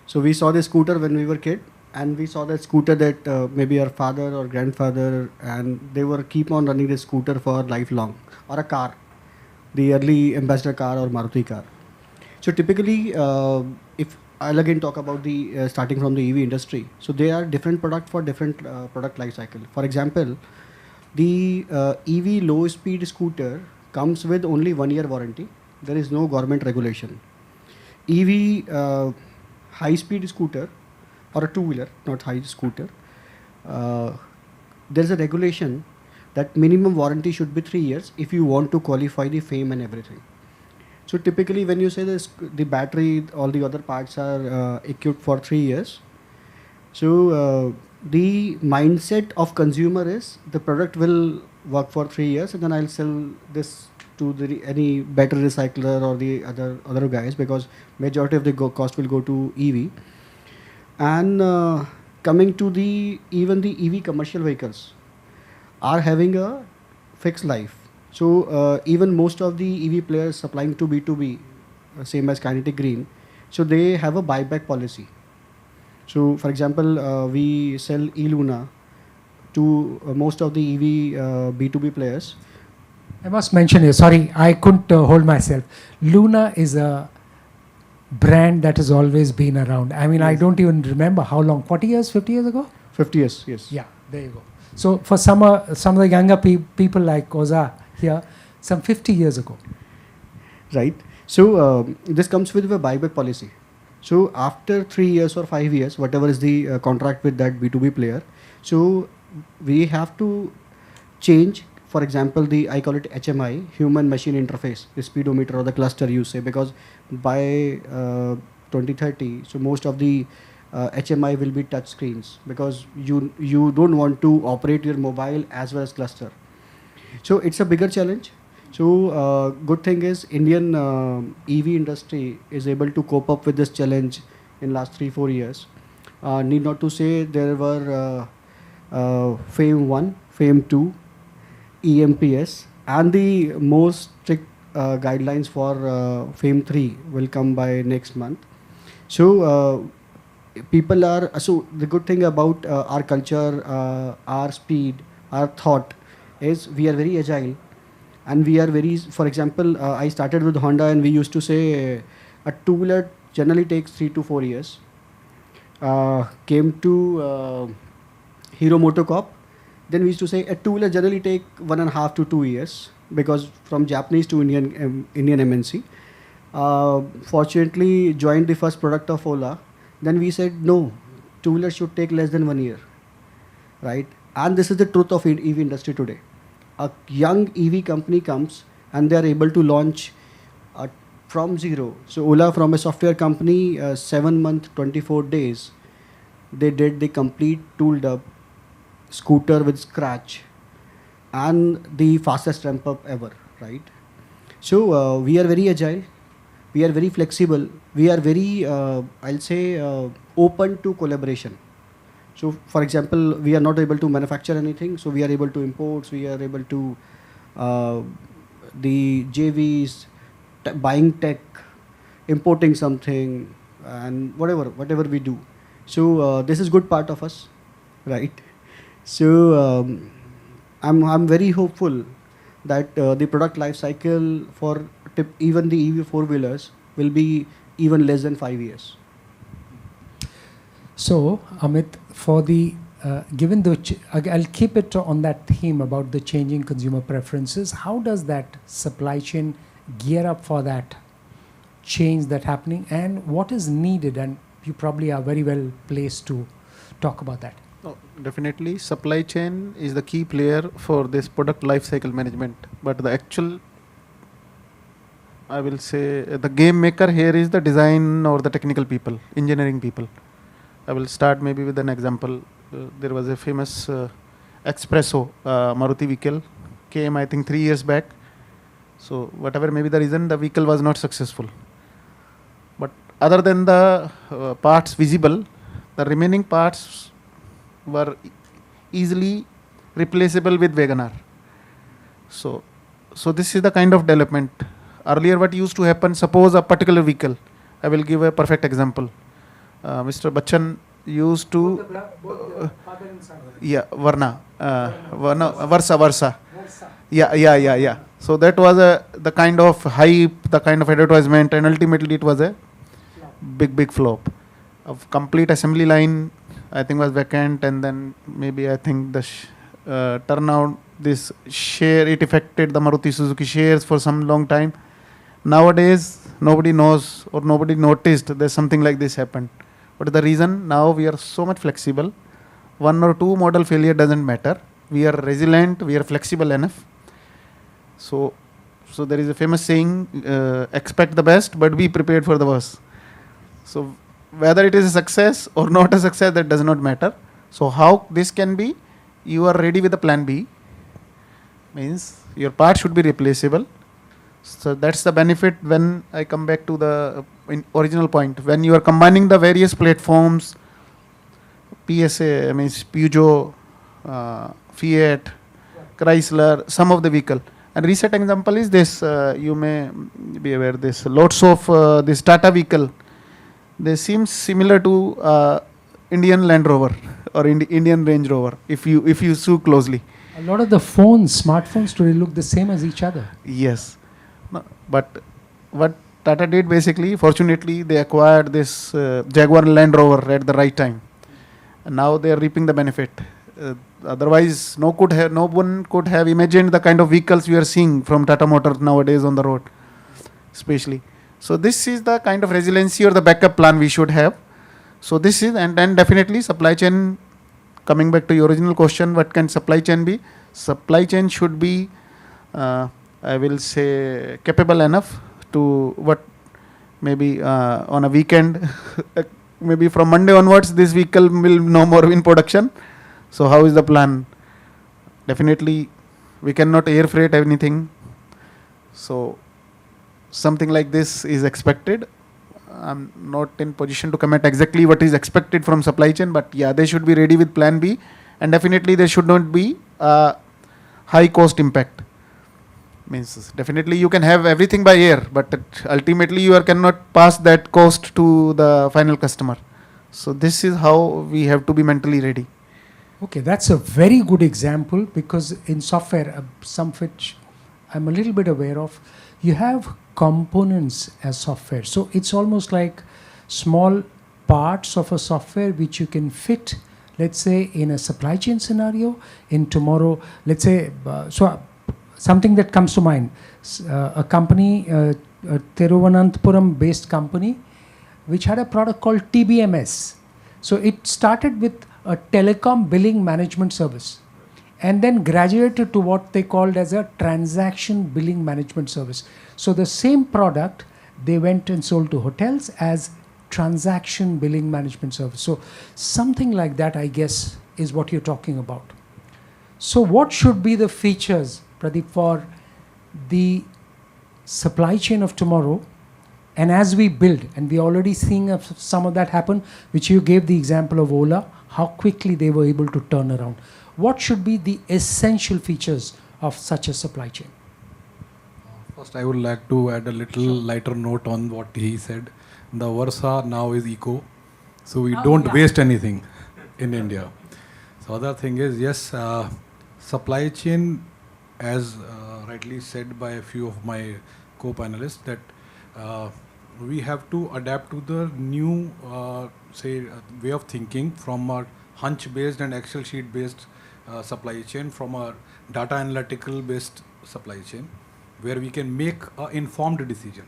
So we saw the scooter when we were kid, and we saw that scooter that maybe our father or grandfather, and they were keep on running the scooter for lifelong, or a car, the early ambassador car or Maruti car. So typically, if I'll again talk about the starting from the EV industry. So they are different product for different product life cycle. For example, the EV low speed scooter comes with only 1 year warranty. There is no government regulation. EV high speed scooter or a two-wheeler, not high scooter, there's a regulation that minimum warranty should be 3 years if you want to qualify the FAME and everything. So typically when you say this, the battery, all the other parts are equipped for 3 years. So the mindset of consumer is the product will work for 3 years and then I'll sell this to any better recycler or the other guys, because majority of the cost will go to EV. And coming to even the EV commercial vehicles are having a fixed life. So even most of the EV players supplying to B2B, same as Kinetic Green, so they have a buyback policy. So for example, we sell e-Luna to most of the EV B2B players. I must mention here, sorry, I couldn't hold myself. Luna is a brand that has always been around. I mean, yes. I don't even remember how long, 40 years, 50 years ago? 50 years, yes. Yeah, there you go. So for some of the younger people like Oza here, some 50 years ago. Right. So this comes with a buyback policy. So after 3 years or 5 years, whatever is the contract with that B2B player, so we have to change for example, I call it HMI, human machine interface, the speedometer or the cluster you say, because by 2030, so most of the HMI will be touch screens, because you don't want to operate your mobile as well as cluster. So it's a bigger challenge. So good thing is Indian EV industry is able to cope up with this challenge in last 3-4 years. Need not to say there were FAME 1, FAME 2, EMPS, and the most strict guidelines for FAME 3 will come by next month. So people are, so the good thing about our culture, our speed, our thought is we are very agile, and we are very, for example, I started with Honda and we used to say a two-wheeler generally takes 3 to 4 years. Came to Hero MotoCorp, then we used to say a two-wheeler generally take 1.5 to 2 years, because from Japanese to Indian MNC. Fortunately, joined the first product of Ola. Then we said no, two-wheeler should take less than 1 year, right? And this is the truth of EV industry today. A young EV company comes and they are able to launch from zero. So Ola, from a software company, 7 months, 24 days, they did the complete tooled up scooter with scratch and the fastest ramp up ever, right? So we are very agile, we are very flexible, we are very, I'll say, open to collaboration. So for example, we are not able to manufacture anything, so we are able to import, we are able to the JVs, buying tech, importing something, and whatever we do. So this is good part of us, right? So I'm very hopeful that the product life cycle for even the EV four-wheelers will be even less than 5 years. So, Amit, for the given the, I'll keep it on that theme about the changing consumer preferences. How does that supply chain gear up for that change that's happening, and what is needed? And you probably are very well placed to talk about that. No, definitely, supply chain is the key player for this product life cycle management. But the actual, I will say, the game maker here is the design or the technical people, engineering people. I will start maybe with an example. There was a famous Espresso Maruti vehicle, came I think 3 years back. So whatever may be the reason, the vehicle was not successful. But other than the parts visible, the remaining parts were easily replaceable with WagonR. So this is the kind of development. Earlier what used to happen, suppose a particular vehicle, I will give a perfect example. Mr. Bachchan used to Versa. Yeah. So that was the kind of hype, the kind of advertisement, and ultimately it was a big flop. Of complete assembly line, I think was vacant, and then maybe I think the turnout, this share, it affected the Maruti Suzuki shares for some long time. Nowadays, nobody knows or nobody noticed that something like this happened. What is the reason? Now we are so much flexible. 1 or 2 model failure doesn't matter. We are resilient, we are flexible enough. So there is a famous saying, expect the best, but be prepared for the worst. So whether it is a success or not a success, that does not matter. So how this can be? You are ready with a plan B. Means your part should be replaceable. So that's the benefit when I come back to the original point. When you are combining the various platforms, PSA, I mean Peugeot, Fiat, Chrysler, some of the vehicle. And recent example is this, you may be aware, this lots of this Tata vehicle, they seem similar to Indian Land Rover or Indian Range Rover if you see closely. A lot of the smartphones today look the same as each other. Yes. No, but what Tata did basically, fortunately, they acquired this Jaguar Land Rover at the right time. And now they are reaping the benefit. Otherwise, no one could have imagined the kind of vehicles we are seeing from Tata Motors nowadays on the road, especially. So this is the kind of resiliency or the backup plan we should have. So this is, and then definitely supply chain, coming back to your original question, what can supply chain be? supply chain should be, I will say, capable enough to what maybe on a weekend, maybe from Monday onwards, this vehicle will no more in production. So how is the plan? Definitely, we cannot air freight anything. So something like this is expected. I'm not in position to comment exactly what is expected from supply chain, but yeah, they should be ready with plan B, and definitely there should not be high cost impact. Means definitely you can have everything by air, but ultimately you cannot pass that cost to the final customer. So this is how we have to be mentally ready. Okay, that's a very good example, because in software, some of which I'm a little bit aware of, you have components as software. So it's almost like small parts of a software which you can fit, let's say, in a supply chain scenario, in tomorrow, let's say, something that comes to mind, a company, a Thiruvananthapuram based company, which had a product called TBMS. So it started with a telecom billing management service, and then graduated to what they called as a transaction billing management service. So the same product, they went and sold to hotels as transaction billing management service. So something like that, I guess, is what you're talking about. So what should be the features, Pradeep, for the supply chain of tomorrow? And as we build, and we're already seeing some of that happen, which you gave the example of Ola, how quickly they were able to turn around. What should be the essential features of such a supply chain? First, I would like to add a little lighter note on what he said. The Versa now is eco, so we don't waste anything in India. So other thing is, yes, supply chain, as rightly said by a few of my co-panelists, that we have to adapt to the new, way of thinking from a hunch-based and Excel sheet-based supply chain, from a data analytical based supply chain, where we can make an informed decision.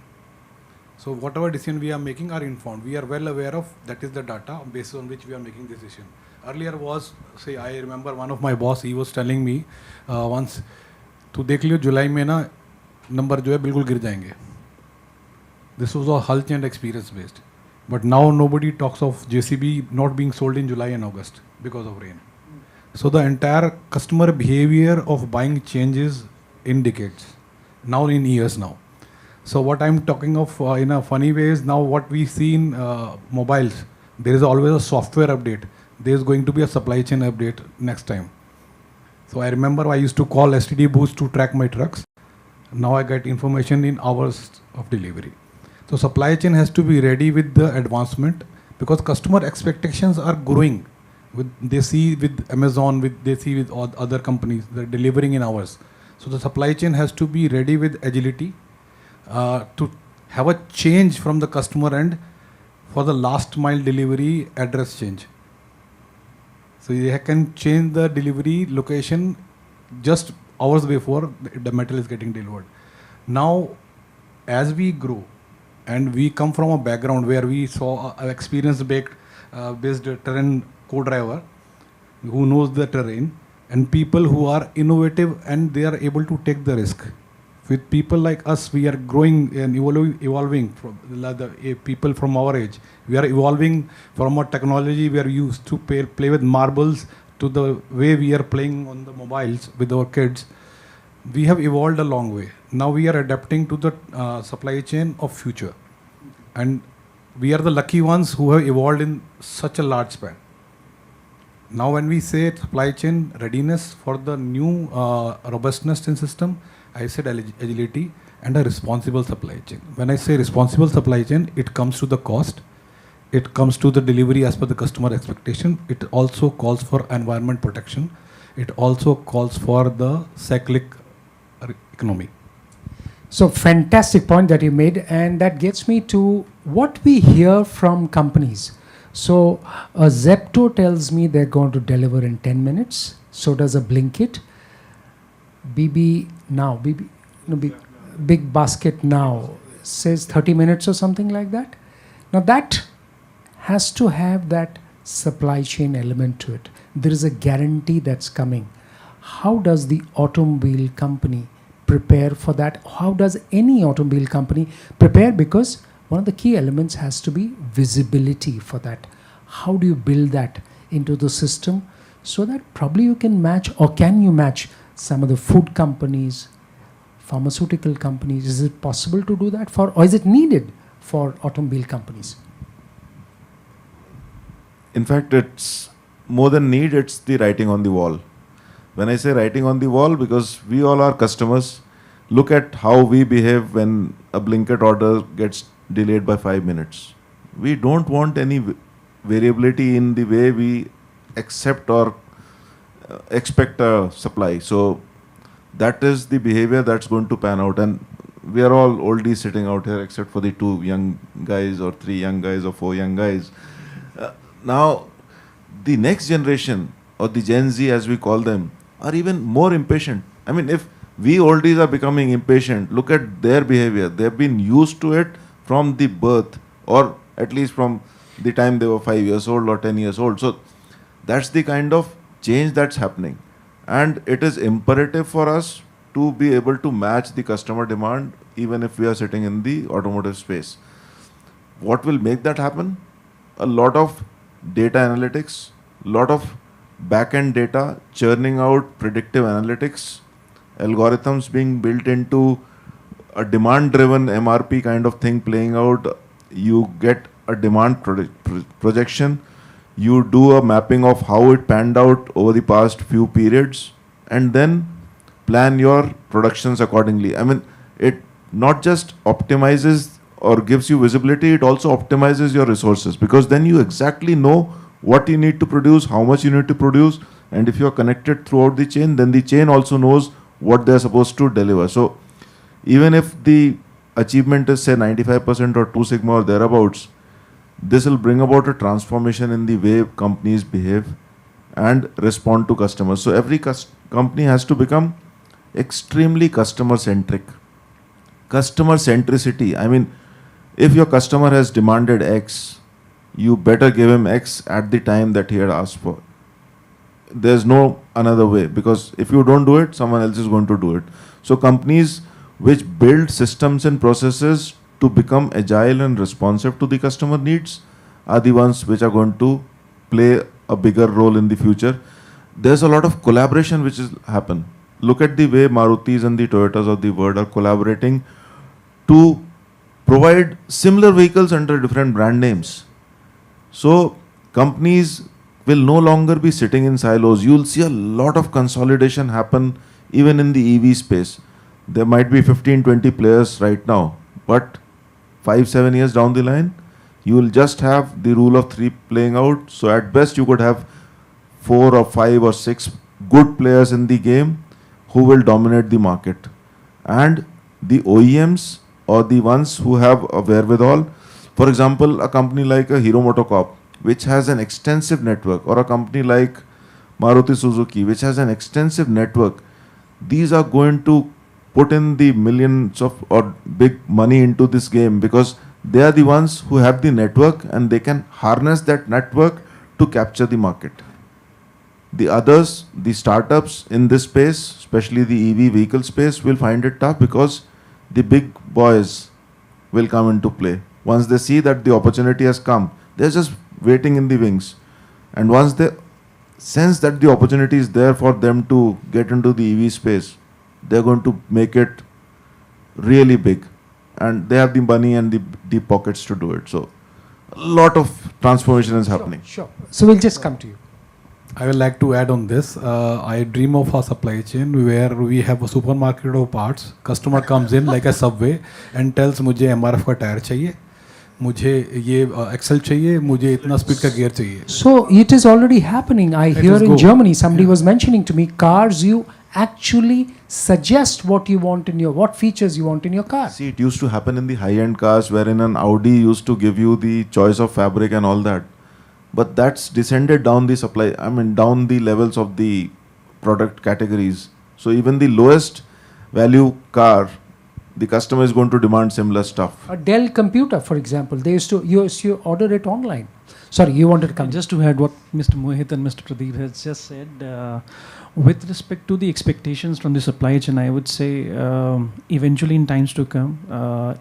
So whatever decision we are making are informed. We are well aware of that is the data based on which we are making decision. Earlier was, say, I remember one of my boss, he was telling me once, तो देख लियो जुलाई में ना number जो है बिल्कुल गिर जाएंगे. This was all hunch and experience based. But now nobody talks of JCB not being sold in July and August because of rain. So the entire customer behavior of buying changes in decades, now in years now. So what I'm talking of in a funny way is now what we see in mobiles, there is always a software update. There is going to be a supply chain update next time. So I remember I used to call STD booths to track my trucks. Now I get information in hours of delivery. So supply chain has to be ready with the advancement, because customer expectations are growing. They see with Amazon, they see with other companies, they're delivering in hours. So the supply chain has to be ready with agility to have a change from the customer end for the last mile delivery address change. So they can change the delivery location just hours before the metal is getting delivered. Now, as we grow, and we come from a background where we saw an experience-based terrain co-driver who knows the terrain, and people who are innovative and they are able to take the risk. With people like us, we are growing and evolving from the people from our age. We are evolving from a technology we are used to play with marbles to the way we are playing on the mobiles with our kids. We have evolved a long way. Now we are adapting to the supply chain of future. And we are the lucky ones who have evolved in such a large span. Now when we say supply chain readiness for the new robustness in system, I said agility and a responsible supply chain. When I say responsible supply chain, it comes to the cost, it comes to the delivery as per the customer expectation, it also calls for environment protection, it also calls for the cyclic economy. So fantastic point that you made, and that gets me to what we hear from companies. So a Zepto tells me they're going to deliver in 10 minutes. So does a Blinkit. Big Basket now says 30 minutes or something like that. Now that has to have that supply chain element to it. There is a guarantee that's coming. how does the automobile company prepare for that? How does any automobile company prepare? Because one of the key elements has to be visibility for that. How do you build that into the system so that probably you can match, or can you match some of the food companies, pharmaceutical companies? Is it possible to do that for, or is it needed for automobile companies? In fact, it's more than need, it's the writing on the wall. When I say writing on the wall, because we all are customers, look at how we behave when a blanket order gets delayed by 5 minutes. We don't want any variability in the way we accept or expect a supply. So that is the behavior that's going to pan out. And we are all oldies sitting out here, except for the 2 young guys or 3 young guys or 4 young guys. Now, the next generation, or the Gen Z as we call them, are even more impatient. I mean, if we oldies are becoming impatient, look at their behavior. They've been used to it from the birth, or at least from the time they were 5 years old or 10 years old. So that's the kind of change that's happening. And it is imperative for us to be able to match the customer demand, even if we are sitting in the automotive space. What will make that happen? A lot of data analytics, lot of back-end data, churning out predictive analytics, algorithms being built into a demand-driven MRP kind of thing playing out. You get a demand projection, you do a mapping of how it panned out over the past few periods, and then plan your productions accordingly. I mean, it not just optimizes or gives you visibility, it also optimizes your resources, because then you exactly know what you need to produce, how much you need to produce, and if you are connected throughout the chain, then the chain also knows what they are supposed to deliver. So even if the achievement is say 95% or 2 sigma or thereabouts, this will bring about a transformation in the way companies behave and respond to customers. So every company has to become extremely customer centric. Customer centricity, I mean, if your customer has demanded X, you better give him X at the time that he had asked for. There's no another way, because if you don't do it, someone else is going to do it. So companies which build systems and processes to become agile and responsive to the customer needs are the ones which are going to play a bigger role in the future. There's a lot of collaboration which is happen. Look at the way Marutis and the Toyotas of the world are collaborating to provide similar vehicles under different brand names. So companies will no longer be sitting in silos. You'll see a lot of consolidation happen even in the EV space. There might be 15-20 players right now, but 5-7 years down the line, you will just have the rule of 3 playing out. So at best you could have 4 or 5 or 6 good players in the game who will dominate the market. And the OEMs, or the ones who have a wherewithal, for example, a company like a Hero MotoCorp, which has an extensive network, or a company like Maruti Suzuki, which has an extensive network, these are going to put in the millions of or big money into this game, because they are the ones who have the network and they can harness that network to capture the market. The others, the startups in this space, especially the EV vehicle space, will find it tough, because the big boys will come into play. Once they see that the opportunity has come, they're just waiting in the wings. And once they sense that the opportunity is there for them to get into the EV space, they're going to make it really big. And they have the money and the deep pockets to do it. So a lot of transformation is happening. Sure. So we'll just come to you. I would like to add on this. I dream of a supply chain where we have a supermarket of parts. Customer comes in like a subway and tells मुझे MRF का tyre चाहिए, मुझे ये Excel चाहिए, मुझे इतना speed का gear चाहिए. So it is already happening. I hear in Germany, somebody was mentioning to me, cars, you actually suggest what you want in your, what features you want in your car. See, it used to happen in the high-end cars, wherein an Audi used to give you the choice of fabric and all that. But that's descended down the supply, down the levels of the product categories. So even the lowest value car, the customer is going to demand similar stuff. A Dell computer, for example, they used to order it online. Sorry, you wanted to come. Just to add what Mr. Mohit and Mr. Pradeep has just said, With respect to the expectations from the supply chain, I would say eventually in times to come,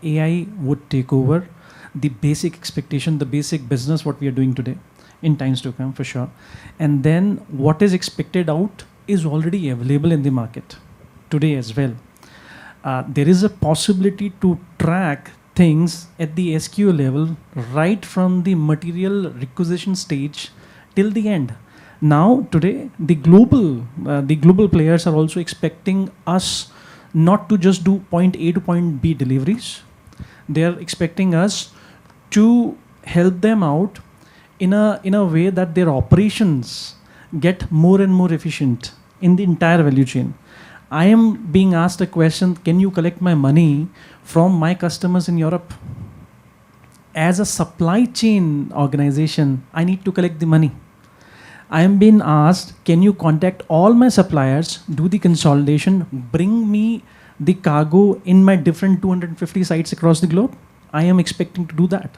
AI would take over the basic expectation, the basic business what we are doing today in times to come for sure. And then what is expected out is already available in the market today as well. There is a possibility to track things at the SKU level right from the material requisition stage till the end. Now today the global players are also expecting us not to just do point A to point B deliveries. They are expecting us to help them out in a way that their operations get more and more efficient in the entire value chain. I am being asked a question, can you collect my money from my customers in Europe? As a supply chain organization, I need to collect the money. I am being asked, can you contact all my suppliers, do the consolidation, bring me the cargo in my different 250 sites across the globe? I am expecting to do that.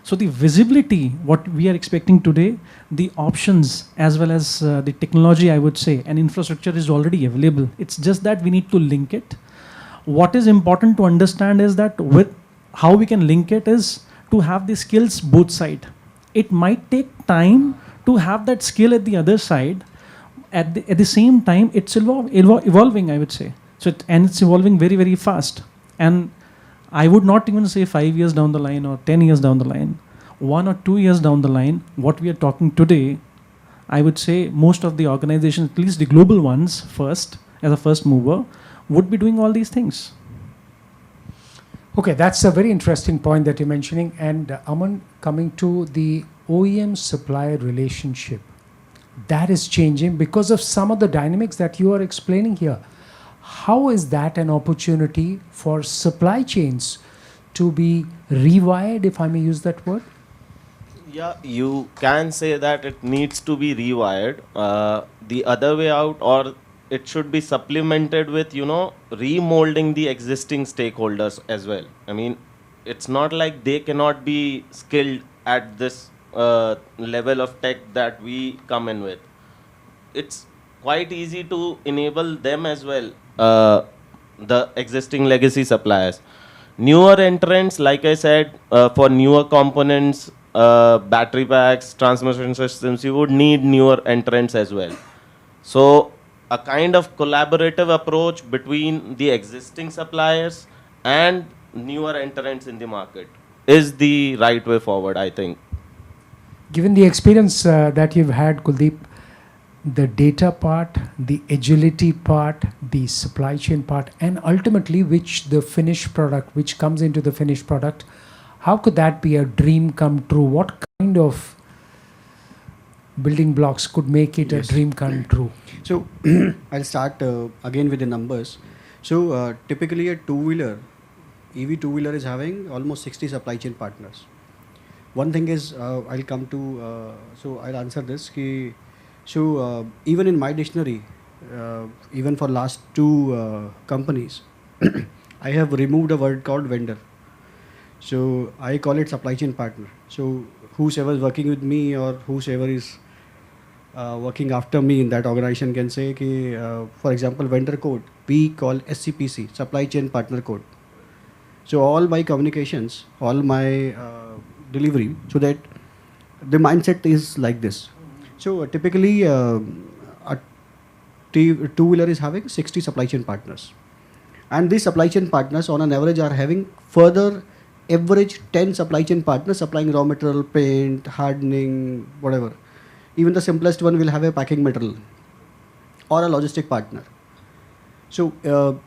So the visibility, what we are expecting today, the options as well as the technology, I would say, and infrastructure is already available. It's just that we need to link it. What is important to understand is that with how we can link it is to have the skills both side. It might take time to have that skill at the other side. At the same time, it's evolving, I would say. And it's evolving very, very fast. And I would not even say 5 years down the line or 10 years down the line. 1 or 2 years down the line, what we are talking today, I would say most of the organizations, at least the global ones first, as a first mover, would be doing all these things. Okay, that's a very interesting point that you're mentioning. And Aman, coming to the OEM supplier relationship, that is changing because of some of the dynamics that you are explaining here. How is that an opportunity for supply chains to be rewired, if I may use that word? Yeah, you can say that it needs to be rewired. The other way out, or it should be supplemented with, remolding the existing stakeholders as well. I mean, it's not like they cannot be skilled at this level of tech that we come in with. It's quite easy to enable them as well, the existing legacy suppliers. Newer entrants, like I said, for newer components, battery packs, transmission systems, you would need newer entrants as well. So a kind of collaborative approach between the existing suppliers and newer entrants in the market is the right way forward, I think. Given the experience that you've had, Kuldeep, the data part, the agility part, the supply chain part, and ultimately the finished product, which comes into the finished product, how could that be a dream come true? What kind of building blocks could make it a dream come true? So I'll start again with the numbers. So typically a EV two-wheeler is having almost 60 supply chain partners. One thing is, I'll come to, so I'll answer this. So even in my dictionary, even for last two companies, I have removed a word called vendor. So I call it supply chain partner. So whosoever is working with me or whosoever is working after me in that organization can say, for example, vendor code, we call SCPC, supply chain partner code. So all my communications, all my delivery, so that the mindset is like this. So typically a two-wheeler is having 60 supply chain partners. And these supply chain partners on an average are having further average 10 supply chain partners supplying raw material, paint, hardening, whatever. Even the simplest one will have a packing material or a logistic partner. So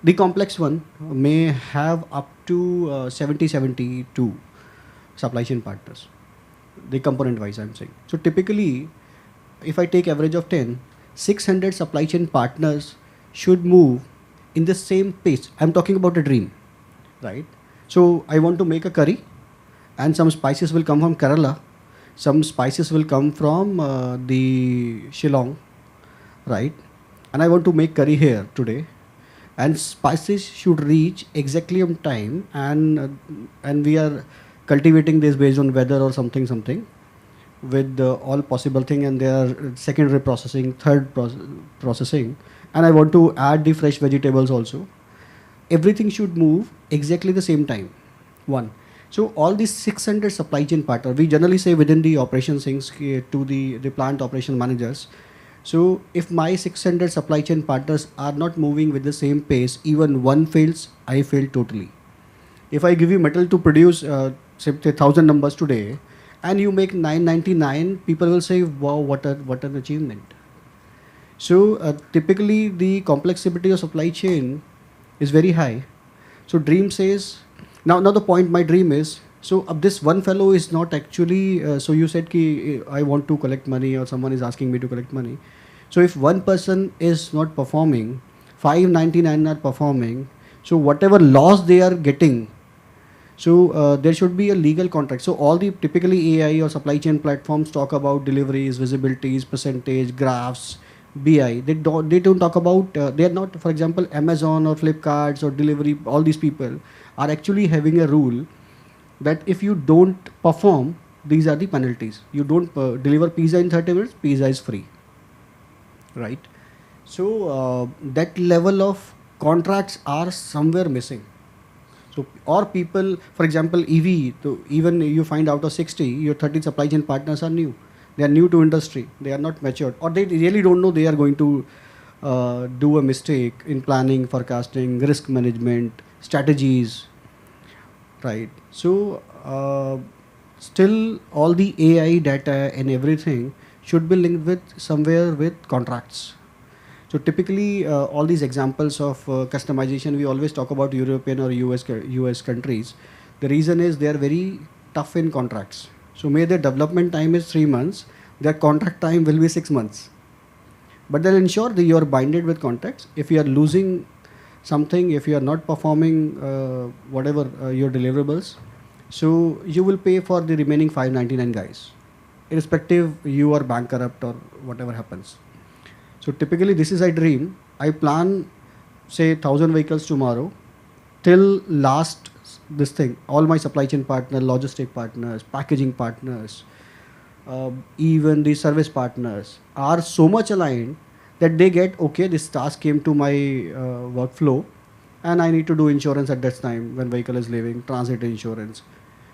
the complex one may have up to 72 supply chain partners, the component wise I'm saying. So typically, if I take average of 10, 600 supply chain partners should move in the same pace. I'm talking about a dream, right? So I want to make a curry and some spices will come from Kerala. Some spices will come from the Shillong, right? And I want to make curry here today. And spices should reach exactly on time, and we are cultivating this based on weather or something. with all possible thing, and there are secondary processing, third processing, and I want to add the fresh vegetables also. Everything should move exactly the same time. One. So all these 600 supply chain partners, we generally say within the operations things to the plant operation managers. So if my 600 supply chain partners are not moving with the same pace, even one fails, I fail totally. If I give you metal to produce say 1,000 numbers today, and you make 999, people will say, wow, what an achievement. So typically the complexity of supply chain is very high. So dream says, now the point my dream is, so this one fellow is not actually, so you said ki I want to collect money, or someone is asking me to collect money. So if one person is not performing, 599 are performing, so whatever loss they are getting, so there should be a legal contract. So all the typically AI or supply chain platforms talk about deliveries, visibilities, percentage, graphs, BI. They don't talk about, they are not, for example, Amazon or Flipkarts or delivery, all these people are actually having a rule that if you don't perform, these are the penalties. You don't deliver pizza in 30 minutes, pizza is free. Right? So that level of contracts are somewhere missing. So, or people, for example, EV, so even you find out of 60, your 30 supply chain partners are new. They are new to industry. They are not matured, or they really don't know they are going to do a mistake in planning, forecasting, risk management, strategies. Right. So still all the AI data and everything should be linked with somewhere with contracts. So typically, all these examples of customization, we always talk about European or US countries. The reason is they are very tough in contracts. So may their development time is 3 months, their contract time will be 6 months. But they'll ensure that you are binded with contracts. If you are losing something, if you are not performing whatever your deliverables, so you will pay for the remaining 599 guys, irrespective you are bankrupt or whatever happens. So typically this is a dream. I plan say 1,000 vehicles tomorrow till last this thing. All my supply chain partners, logistic partners, packaging partners, even the service partners are so much aligned that they get, okay, this task came to my workflow and I need to do insurance at that time when vehicle is leaving, transit insurance.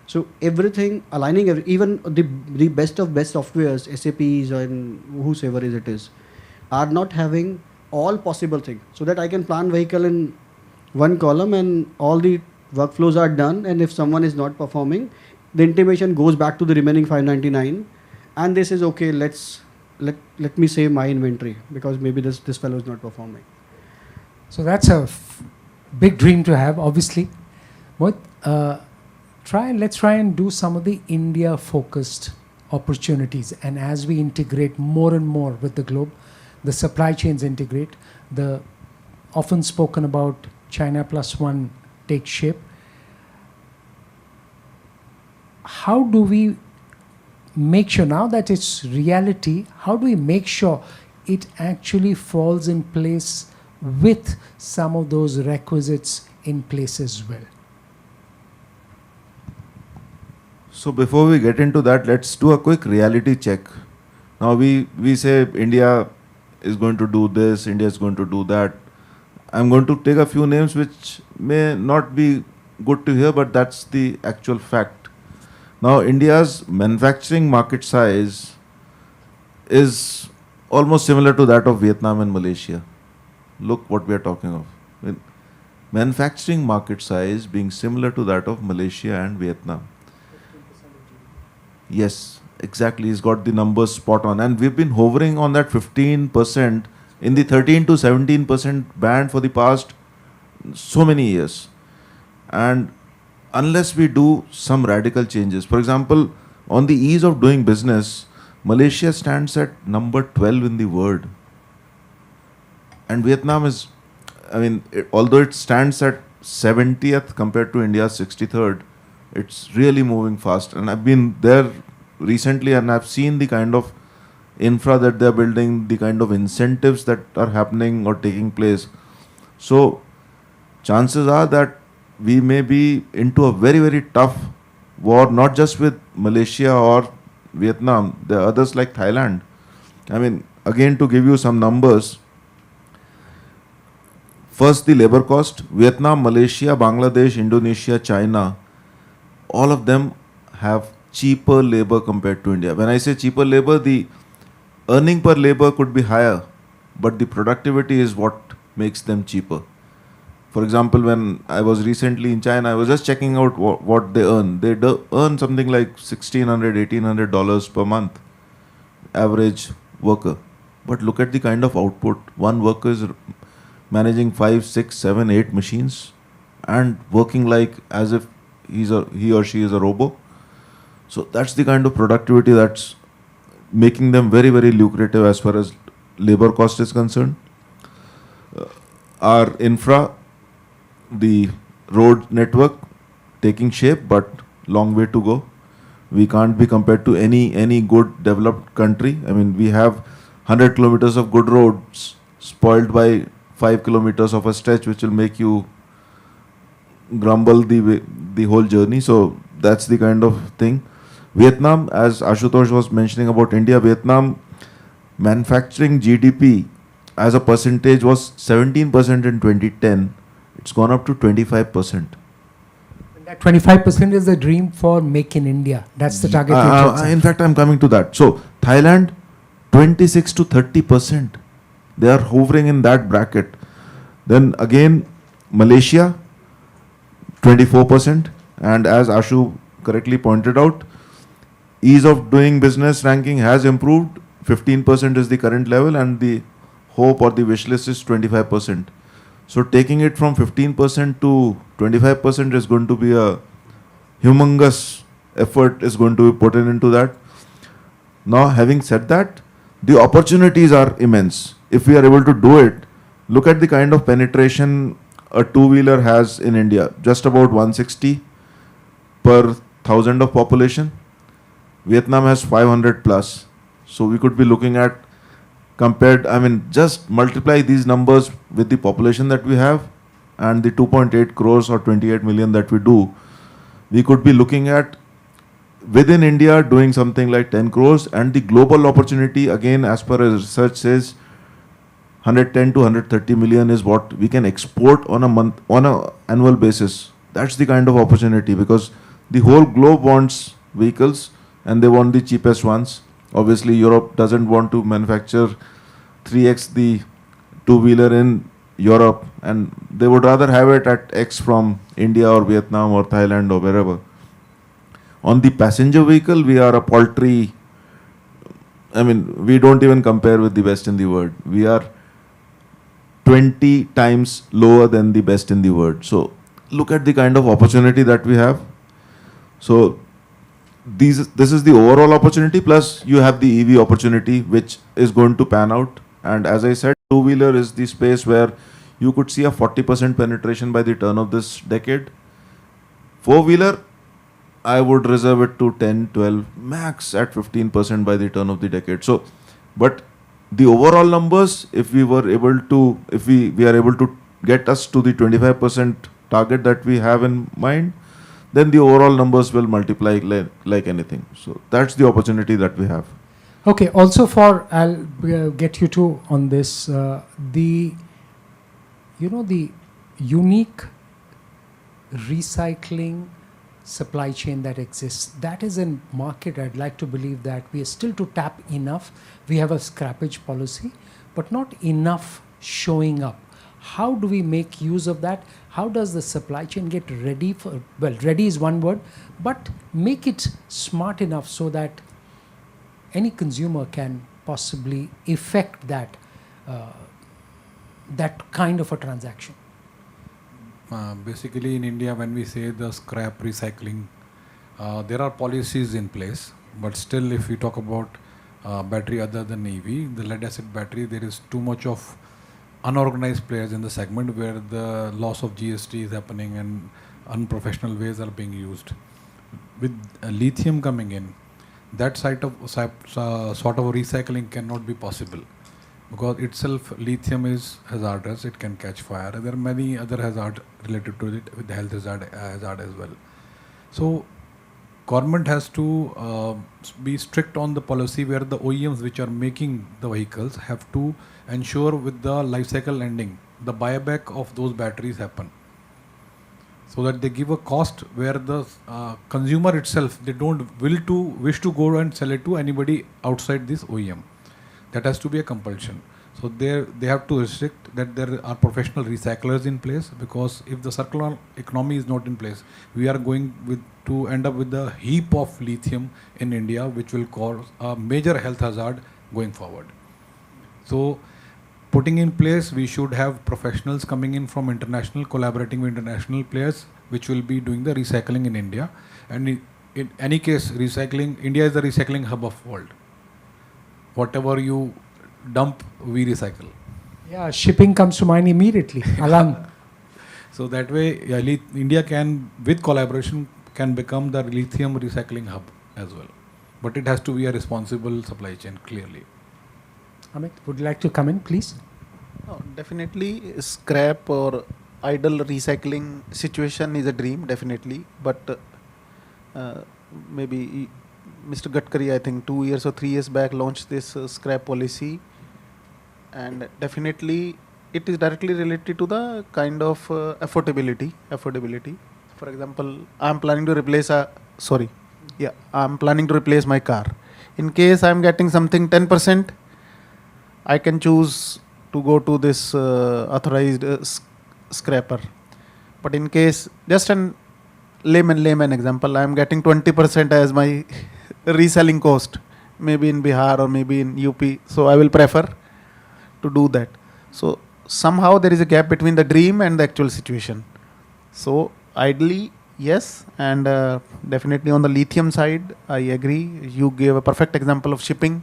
So everything aligning, even the best of best softwares, SAPs and whosoever it is, are not having all possible things, so that I can plan vehicle in one column and all the workflows are done, and if someone is not performing, the intimation goes back to the remaining 599 and this is okay, let me save my inventory because maybe this fellow is not performing. So that's a big dream to have, obviously. But let's try and do some of the India focused opportunities, and as we integrate more and more with the globe, the supply chains integrate, the often spoken about China plus one takes shape. How do we make sure, now that it's reality, how do we make sure it actually falls in place with some of those requisites in place as well? So before we get into that, let's do a quick reality check. Now we say India is going to do this, India is going to do that. I'm going to take a few names which may not be good to hear, but that's the actual fact. Now India's manufacturing market size is almost similar to that of Vietnam and Malaysia. Look what we are talking of. Manufacturing market size being similar to that of Malaysia and Vietnam. Yes, exactly. He's got the numbers spot on. And we've been hovering on that 15%, in the 13 to 17% band for the past so many years. And unless we do some radical changes, for example, on the ease of doing business, Malaysia stands at number 12 in the world. And Vietnam is, although it stands at 70th compared to India's 63rd, it's really moving fast. And I've been there recently and I've seen the kind of infra that they're building, the kind of incentives that are happening or taking place. So chances are that we may be into a very, very tough war, not just with Malaysia or Vietnam. There are others like Thailand. I mean, again, to give you some numbers, first the labor cost, Vietnam, Malaysia, Bangladesh, Indonesia, China, all of them have cheaper labor compared to India. When I say cheaper labor, the earning per labor could be higher, but the productivity is what makes them cheaper. For example, when I was recently in China, I was just checking out what they earn. They earn something like $1,600, $1,800 per month, average worker. But look at the kind of output. One worker is managing 5, 6, 7, 8 machines and working like as if he or she is a robo. So that's the kind of productivity that's making them very, very lucrative as far as labor cost is concerned. Our infra, the road network taking shape, but long way to go. We can't be compared to any good developed country. I mean, we have 100 kilometers of good roads spoiled by 5 kilometers of a stretch, which will make you grumble the whole journey. So that's the kind of thing. Vietnam, as Ashutosh was mentioning about India, Vietnam manufacturing GDP as a percentage was 17% in 2010. It's gone up to 25%. That 25% is the dream for Make in India. That's the target. In fact, I'm coming to that. So Thailand, 26 to 30%. They are hovering in that bracket. Then again, Malaysia, 24%. And as Ashu correctly pointed out, ease of doing business ranking has improved. 15% is the current level, and the hope or the wish list is 25%. So taking it from 15% to 25% is going to be a humongous effort is going to be put into that. Now, having said that, the opportunities are immense. If we are able to do it, look at the kind of penetration a two-wheeler has in India, just about 160 per 1,000 of population. Vietnam has 500 plus. So we could be looking at just multiply these numbers with the population that we have and the 2.8 crores or 28 million that we do. We could be looking at within India doing something like 10 crores, and the global opportunity, again, as per as research says, 110 to 130 million is what we can export on a annual basis. That's the kind of opportunity, because the whole globe wants vehicles and they want the cheapest ones. Obviously, Europe doesn't want to manufacture 3x the two-wheeler in Europe, and they would rather have it at X from India or Vietnam or Thailand or wherever. On the passenger vehicle, we are a paltry. We don't even compare with the best in the world. We are 20 times lower than the best in the world. So look at the kind of opportunity that we have. So this is the overall opportunity, plus you have the EV opportunity, which is going to pan out. And as I said, two-wheeler is the space where you could see a 40% penetration by the turn of this decade. Four-wheeler, I would reserve it to 10, 12, max at 15% by the turn of the decade. So, but the overall numbers, if we are able to get us to the 25% target that we have in mind, then the overall numbers will multiply like anything. So that's the opportunity that we have. Okay, also I'll get you to on this, the unique recycling supply chain that exists. That is a market I'd like to believe that we are still to tap enough. We have a scrappage policy, but not enough showing up. How do we make use of that? How does the supply chain get ready for, ready is one word, but make it smart enough so that any consumer can possibly effect that kind of a transaction? Basically, in India, when we say the scrap recycling, there are policies in place, but still, if we talk about battery other than EV, the lead acid battery, there is too much of unorganized players in the segment where the loss of GST is happening and unprofessional ways are being used. With lithium coming in, that sort of recycling cannot be possible, because itself lithium is hazardous, it can catch fire. There are many other hazards related to it with the health hazard as well. So government has to be strict on the policy where the OEMs which are making the vehicles have to ensure with the life cycle ending, the buyback of those batteries happen. So that they give a cost where the consumer itself, they don't wish to go and sell it to anybody outside this OEM. That has to be a compulsion. So they have to restrict that there are professional recyclers in place, because if the circular economy is not in place, we are going to end up with a heap of lithium in India, which will cause a major health hazard going forward. So putting in place, we should have professionals coming in from international, collaborating with international players, which will be doing the recycling in India. And in any case, recycling, India is the recycling hub of world. Whatever you dump, we recycle. Yeah, shipping comes to mind immediately. Along. So that way, India can, with collaboration, can become the lithium recycling hub as well. But it has to be a responsible supply chain, clearly. Amit, would you like to come in, please? No, definitely scrap or idle recycling situation is a dream, definitely. But maybe Mr. Gadkari, I think 2 years or 3 years back, launched this scrap policy. And definitely it is directly related to the kind of affordability. For example, I'm planning to replace my car. In case I'm getting something 10%, I can choose to go to this authorized scrapper. But in case, just an layman example, I'm getting 20% as my reselling cost, maybe in Bihar or maybe in UP. So I will prefer to do that. So somehow there is a gap between the dream and the actual situation. So ideally, yes, and definitely on the lithium side, I agree. You gave a perfect example of shipping.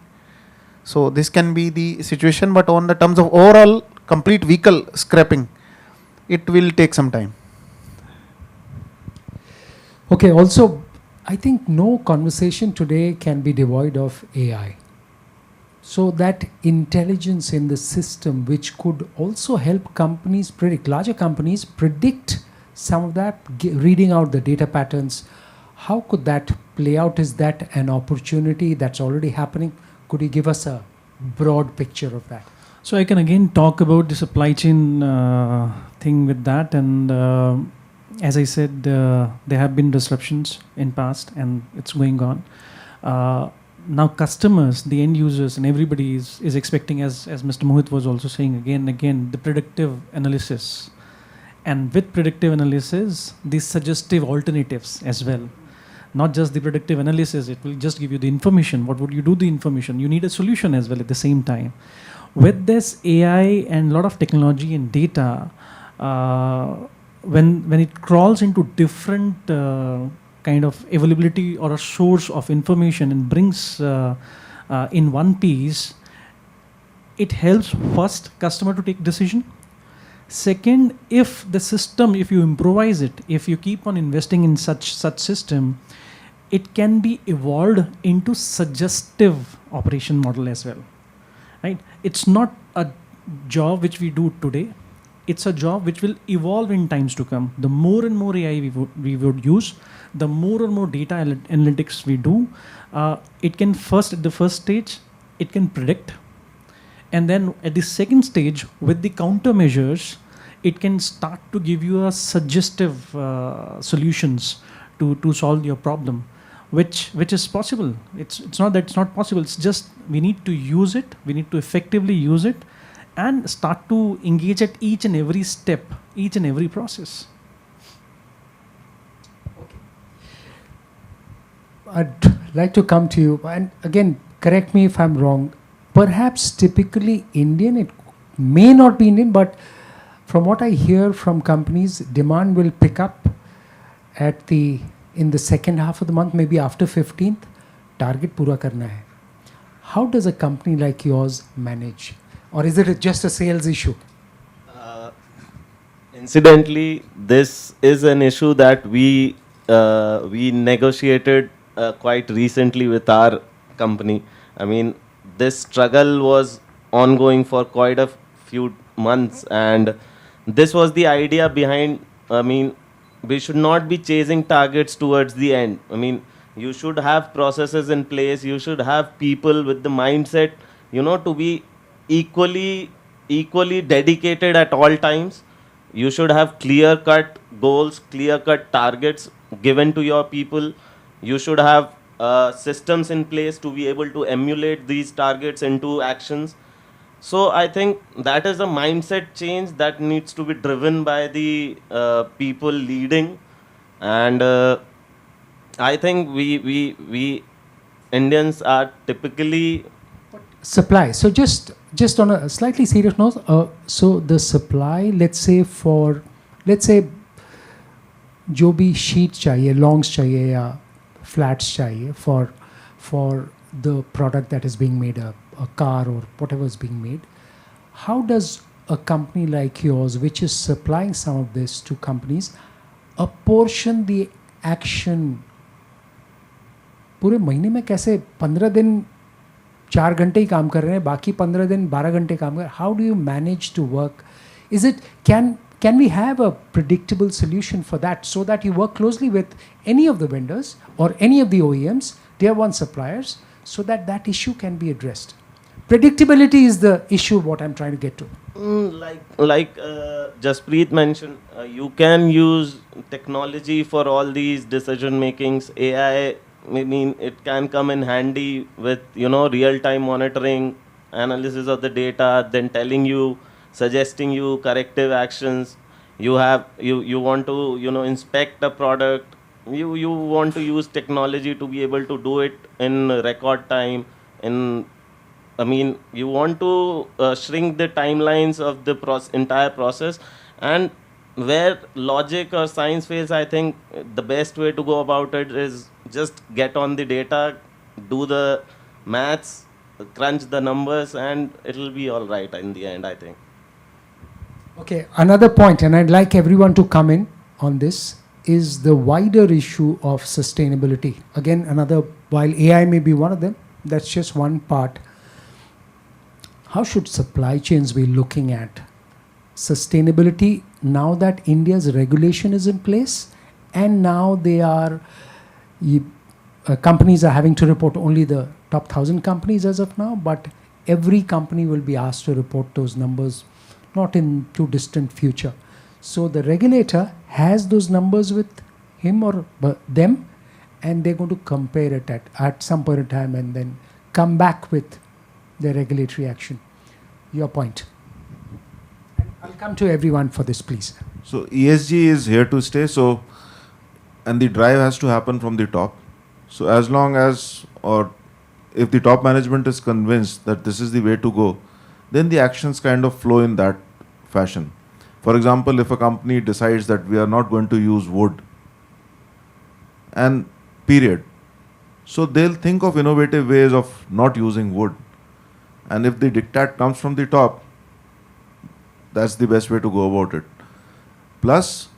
So this can be the situation, but on the terms of overall complete vehicle scrapping, it will take some time. Okay, also, I think no conversation today can be devoid of AI. So that intelligence in the system, which could also help companies predict, larger companies predict some of that, reading out the data patterns. How could that play out? Is that an opportunity that's already happening? Could you give us a broad picture of that? So I can again talk about the supply chain thing with that. And as I said, there have been disruptions in past and it's going on. Now customers, the end users and everybody is expecting, as Mr. Mohit was also saying again, the predictive analysis. And with predictive analysis, these suggestive alternatives as well. Not just the predictive analysis, it will just give you the information. What would you do the information? You need a solution as well at the same time. With this AI and a lot of technology and data, when it crawls into different kind of availability or a source of information and brings in one piece, it helps first customer to take decision. Second, if the system, if you improvise it, if you keep on investing in such system, it can be evolved into suggestive operation model as well, right? It's not a job which we do today. It's a job which will evolve in times to come. The more and more AI we would use, the more and more data analytics we do, it can at the first stage, it can predict. And then at the second stage, with the countermeasures, it can start to give you a suggestive solutions to solve your problem, which is possible. It's not that it's not possible. It's just we need to use it. We need to effectively use it, and start to engage at each and every step, each and every process. I'd like to come to you, and again, correct me if I'm wrong. Perhaps typically Indian, it may not be Indian, but from what I hear from companies, demand will pick up in the second half of the month, maybe after 15th, target pura karna hai. How does a company like yours manage? Or is it just a sales issue? Incidentally, this is an issue that we negotiated quite recently with our company. I mean, this struggle was ongoing for quite a few months, and this was the idea behind. I mean, we should not be chasing targets towards the end. I mean, You should have processes in place. You should have people with the mindset, to be equally dedicated at all times. You should have clear cut goals, clear cut targets given to your people. You should have systems in place to be able to emulate these targets into actions. So I think that is a mindset change that needs to be driven by the people leading. And I think we Indians are typically Supply. So just on a slightly serious note, so the supply, let's say जो भी sheets चाहिए, longs चाहिए या flats चाहिए for the product that is being made, a car or whatever is being made, how does a company like yours, which is supplying some of this to companies, apportion the action? पूरे महीने में कैसे 15 दिन 4 घंटे ही काम कर रहे हैं, बाकी 15 दिन 12 घंटे काम कर? How do you manage to work? Is it, can we have a predictable solution for that, so that you work closely with any of the vendors or any of the OEMs, tier 1 suppliers, so that that issue can be addressed? Predictability is the issue what I'm trying to get to. Like Jaspreet mentioned, you can use technology for all these decision makings. AI, I mean, it can come in handy with real-time monitoring, analysis of the data, then telling you, suggesting you corrective actions. You want to inspect a product. You want to use technology to be able to do it in record time. You want to shrink the timelines of the entire process. And where logic or science fails, I think the best way to go about it is just get on the data, do the maths, crunch the numbers, and it'll be all right in the end, I think. Okay, another point, and I'd like everyone to come in on this, is the wider issue of sustainability. Again, while AI may be one of them, that's just one part. How should supply chains be looking at sustainability now that India's regulation is in place, and now companies are having to report only the top 1,000 companies as of now, but every company will be asked to report those numbers not in too distant future. So the regulator has those numbers with him or them, and they're going to compare it at some point in time and then come back with the regulatory action. Your point. And I'll come to everyone for this, please. So ESG is here to stay. So, and the drive has to happen from the top. So as long as, or if the top management is convinced that this is the way to go, then the actions kind of flow in that fashion. For example, if a company decides that we are not going to use wood, and period. So they'll think of innovative ways of not using wood. And if the diktat comes from the top, that's the best way to go about it. Plus,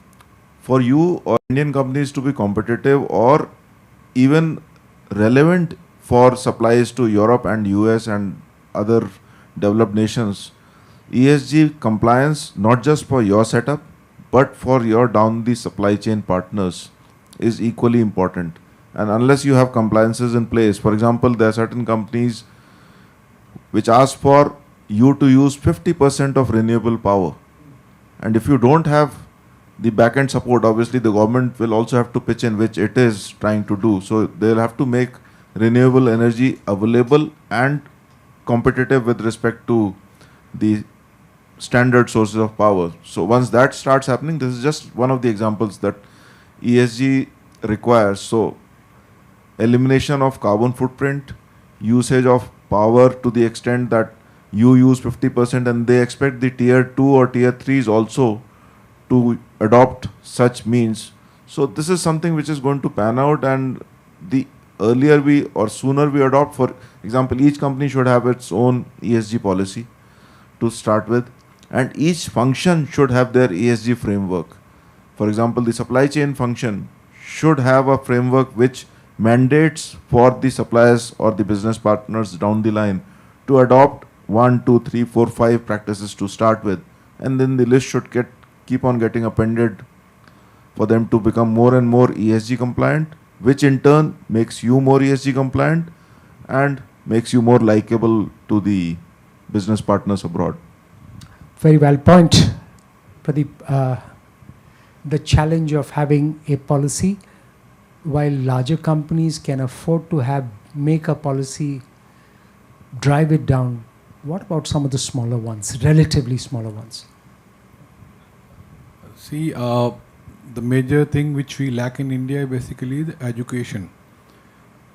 for you or Indian companies to be competitive or even relevant for supplies to Europe and US and other developed nations, ESG compliance, not just for your setup, but for your down the supply chain partners, is equally important. And unless you have compliances in place, for example, there are certain companies which ask for you to use 50% of renewable power. And if you don't have the back-end support, obviously the government will also have to pitch in, which it is trying to do. So they'll have to make renewable energy available and competitive with respect to the standard sources of power. So once that starts happening, this is just one of the examples that ESG requires. So elimination of carbon footprint, usage of power to the extent that you use 50%, and they expect the tier 2 or tier 3s also to adopt such means. So this is something which is going to pan out, and the earlier we or sooner we adopt, for example, each company should have its own ESG policy to start with, and each function should have their ESG framework. For example, the supply chain function should have a framework which mandates for the suppliers or the business partners down the line to adopt 1, 2, 3, 4, 5 practices to start with, and then the list should keep on getting appended for them to become more and more ESG compliant. which in turn makes you more ESG compliant and makes you more likable to the business partners abroad. Very well point, Pradeep. The challenge of having a policy, while larger companies can afford to make a policy, drive it down. What about some of the smaller ones, relatively smaller ones? See, the major thing which we lack in India basically is education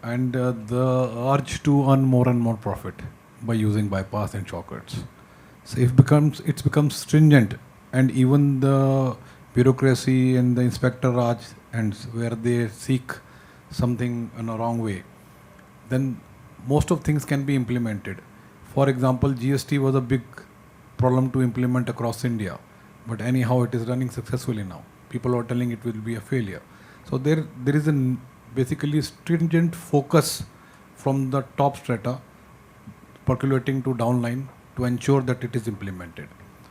and the urge to earn more and more profit by using bypass and shortcuts. So it's becomes stringent, and even the bureaucracy and the inspector raj and where they seek something in a wrong way, then most of things can be implemented. For example, GST was a big problem to implement across India, but anyhow it is running successfully now. People are telling it will be a failure. So there is basically stringent focus from the top strata percolating to downline to ensure that it is implemented.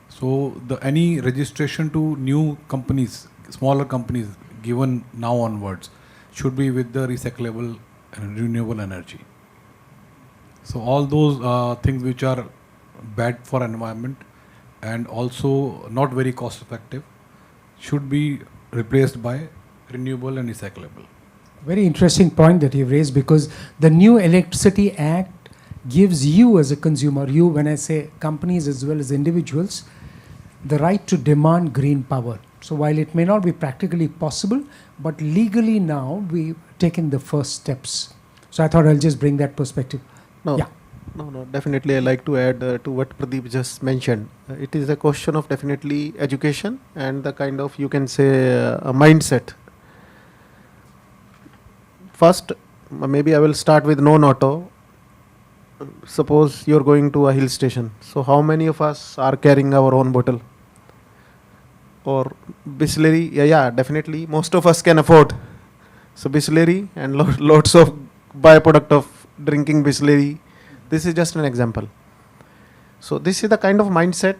So any registration to new companies, smaller companies given now onwards should be with the recyclable and renewable energy. So all those things which are bad for environment and also not very cost effective should be replaced by renewable and recyclable. Very interesting point that you've raised, because the new Electricity Act gives you as a consumer, you, when I say companies as well as individuals, the right to demand green power. So while it may not be practically possible, but legally now we've taken the first steps. So I thought I'll just bring that perspective. No, Yeah. no, definitely I like to add to what Pradeep just mentioned. It is a question of definitely education and the kind of, you can say, a mindset. First, maybe I will start with non-auto. Suppose you're going to a hill station. So how many of us are carrying our own bottle? Or Bisleri? Yeah, definitely. Most of us can afford. So Bisleri and lots of byproduct of drinking Bisleri. This is just an example. So this is the kind of mindset,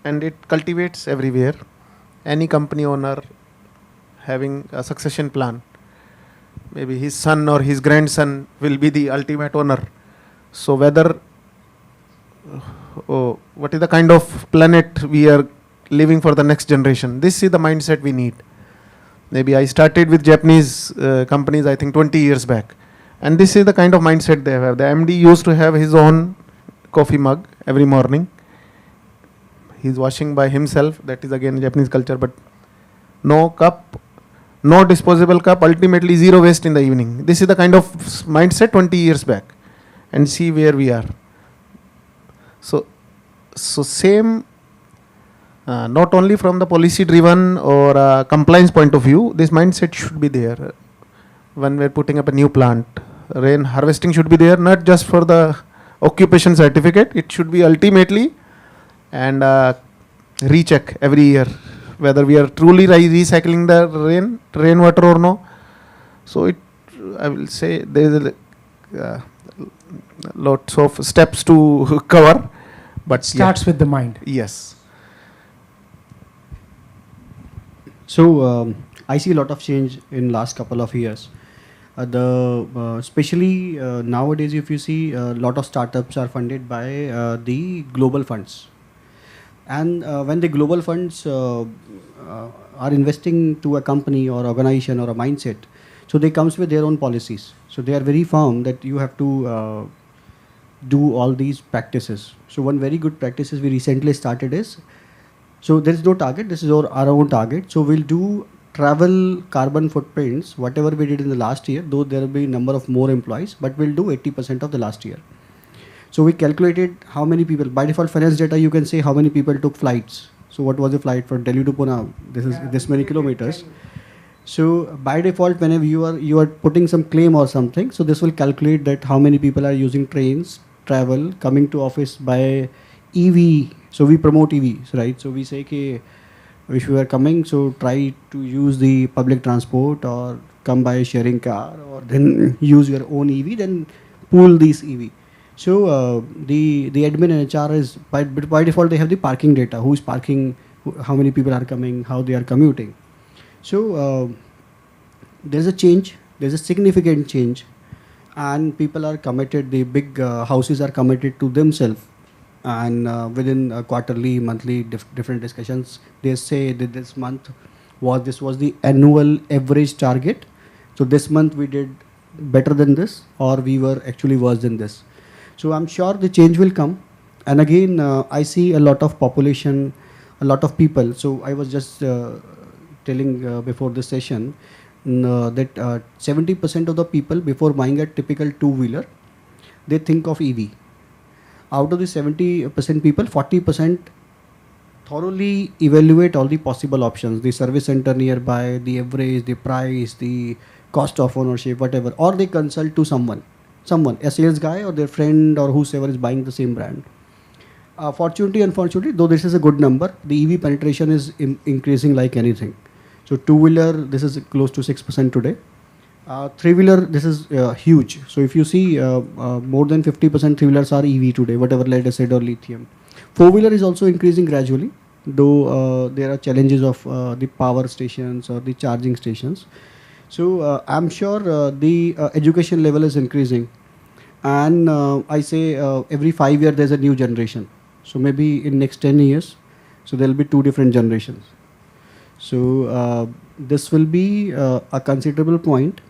and it cultivates everywhere. Any company owner having a succession plan, maybe his son or his grandson will be the ultimate owner. So whether, what is the kind of planet we are living for the next generation, this is the mindset we need. Maybe I started with Japanese companies, I think 20 years back. And this is the kind of mindset they have. The MD used to have his own coffee mug every morning. He's washing by himself. That is again Japanese culture, but no cup, no disposable cup, ultimately zero waste in the evening. This is the kind of mindset 20 years back. And see where we are. So same, not only from the policy driven or compliance point of view, this mindset should be there. When we're putting up a new plant, rain harvesting should be there, not just for the occupation certificate. It should be ultimately, and recheck every year whether we are truly recycling the rainwater or no. So I will say there is lots of steps to cover, but Starts with the mind. Yes. So I see a lot of change in last couple of years. Especially nowadays, if you see, a lot of startups are funded by the global funds. And when the global funds are investing to a company or organization or a mindset, so they comes with their own policies. So they are very firm that you have to do all these practices. So one very good practices we recently started is, so there is no target, this is our own target. So we'll do travel carbon footprints, whatever we did in the last year, though there will be a number of more employees, but we'll do 80% of the last year. So we calculated how many people, by default finance data, you can say how many people took flights. So what was the flight from Delhi to Pune? This is this many kilometers. So by default, whenever you are putting some claim or something, so this will calculate that how many people are using trains, travel, coming to office by EV. So we promote EVs, right? So we say, okay, if you are coming, so try to use the public transport or come by a sharing car, or then use your own EV, then pool these EV. So the admin and HR is by default they have the parking data, who is parking, how many people are coming, how they are commuting. So there's a change, there's a significant change, and people are committed, the big houses are committed to themselves, and within quarterly, monthly, different discussions, they say that this month this was the annual average target. So this month we did better than this, or we were actually worse than this. So I'm sure the change will come. And again, I see a lot of population, a lot of people. So I was just telling before this session that 70% of the people before buying a typical two-wheeler, they think of EV. Out of the 70% people, 40% thoroughly evaluate all the possible options, the service center nearby, the average, the price, the cost of ownership, whatever, or they consult to someone, a sales guy or their friend or whosoever is buying the same brand. Fortunately, unfortunately, though this is a good number, the EV penetration is increasing like anything. So two-wheeler, this is close to 6% today. Three-wheeler, this is huge. So if you see, more than 50% three-wheelers are EV today, whatever lead acid or lithium. Four-wheeler is also increasing gradually, though there are challenges of the power stations or the charging stations. So I'm sure the education level is increasing. And I say every 5 years there's a new generation. So maybe in next 10 years, so there'll be 2 different generations. So this will be a considerable point,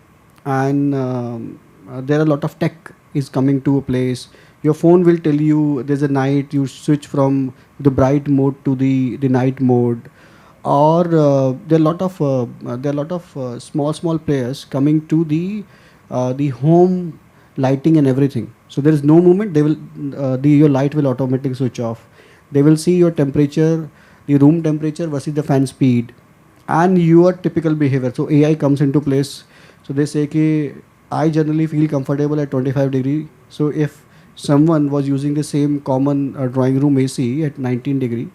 and there are a lot of tech is coming to a place. Your phone will tell you there's a night, you switch from the bright mode to the night mode, or there are a lot of small players coming to the home lighting and everything. So there is no movement. They will your light will automatically switch off. They will see your temperature, the room temperature versus the fan speed, and your typical behavior. So AI comes into place. So they say कि I generally feel comfortable at 25 degree. So if someone was using the same common drawing room AC at 19 degree,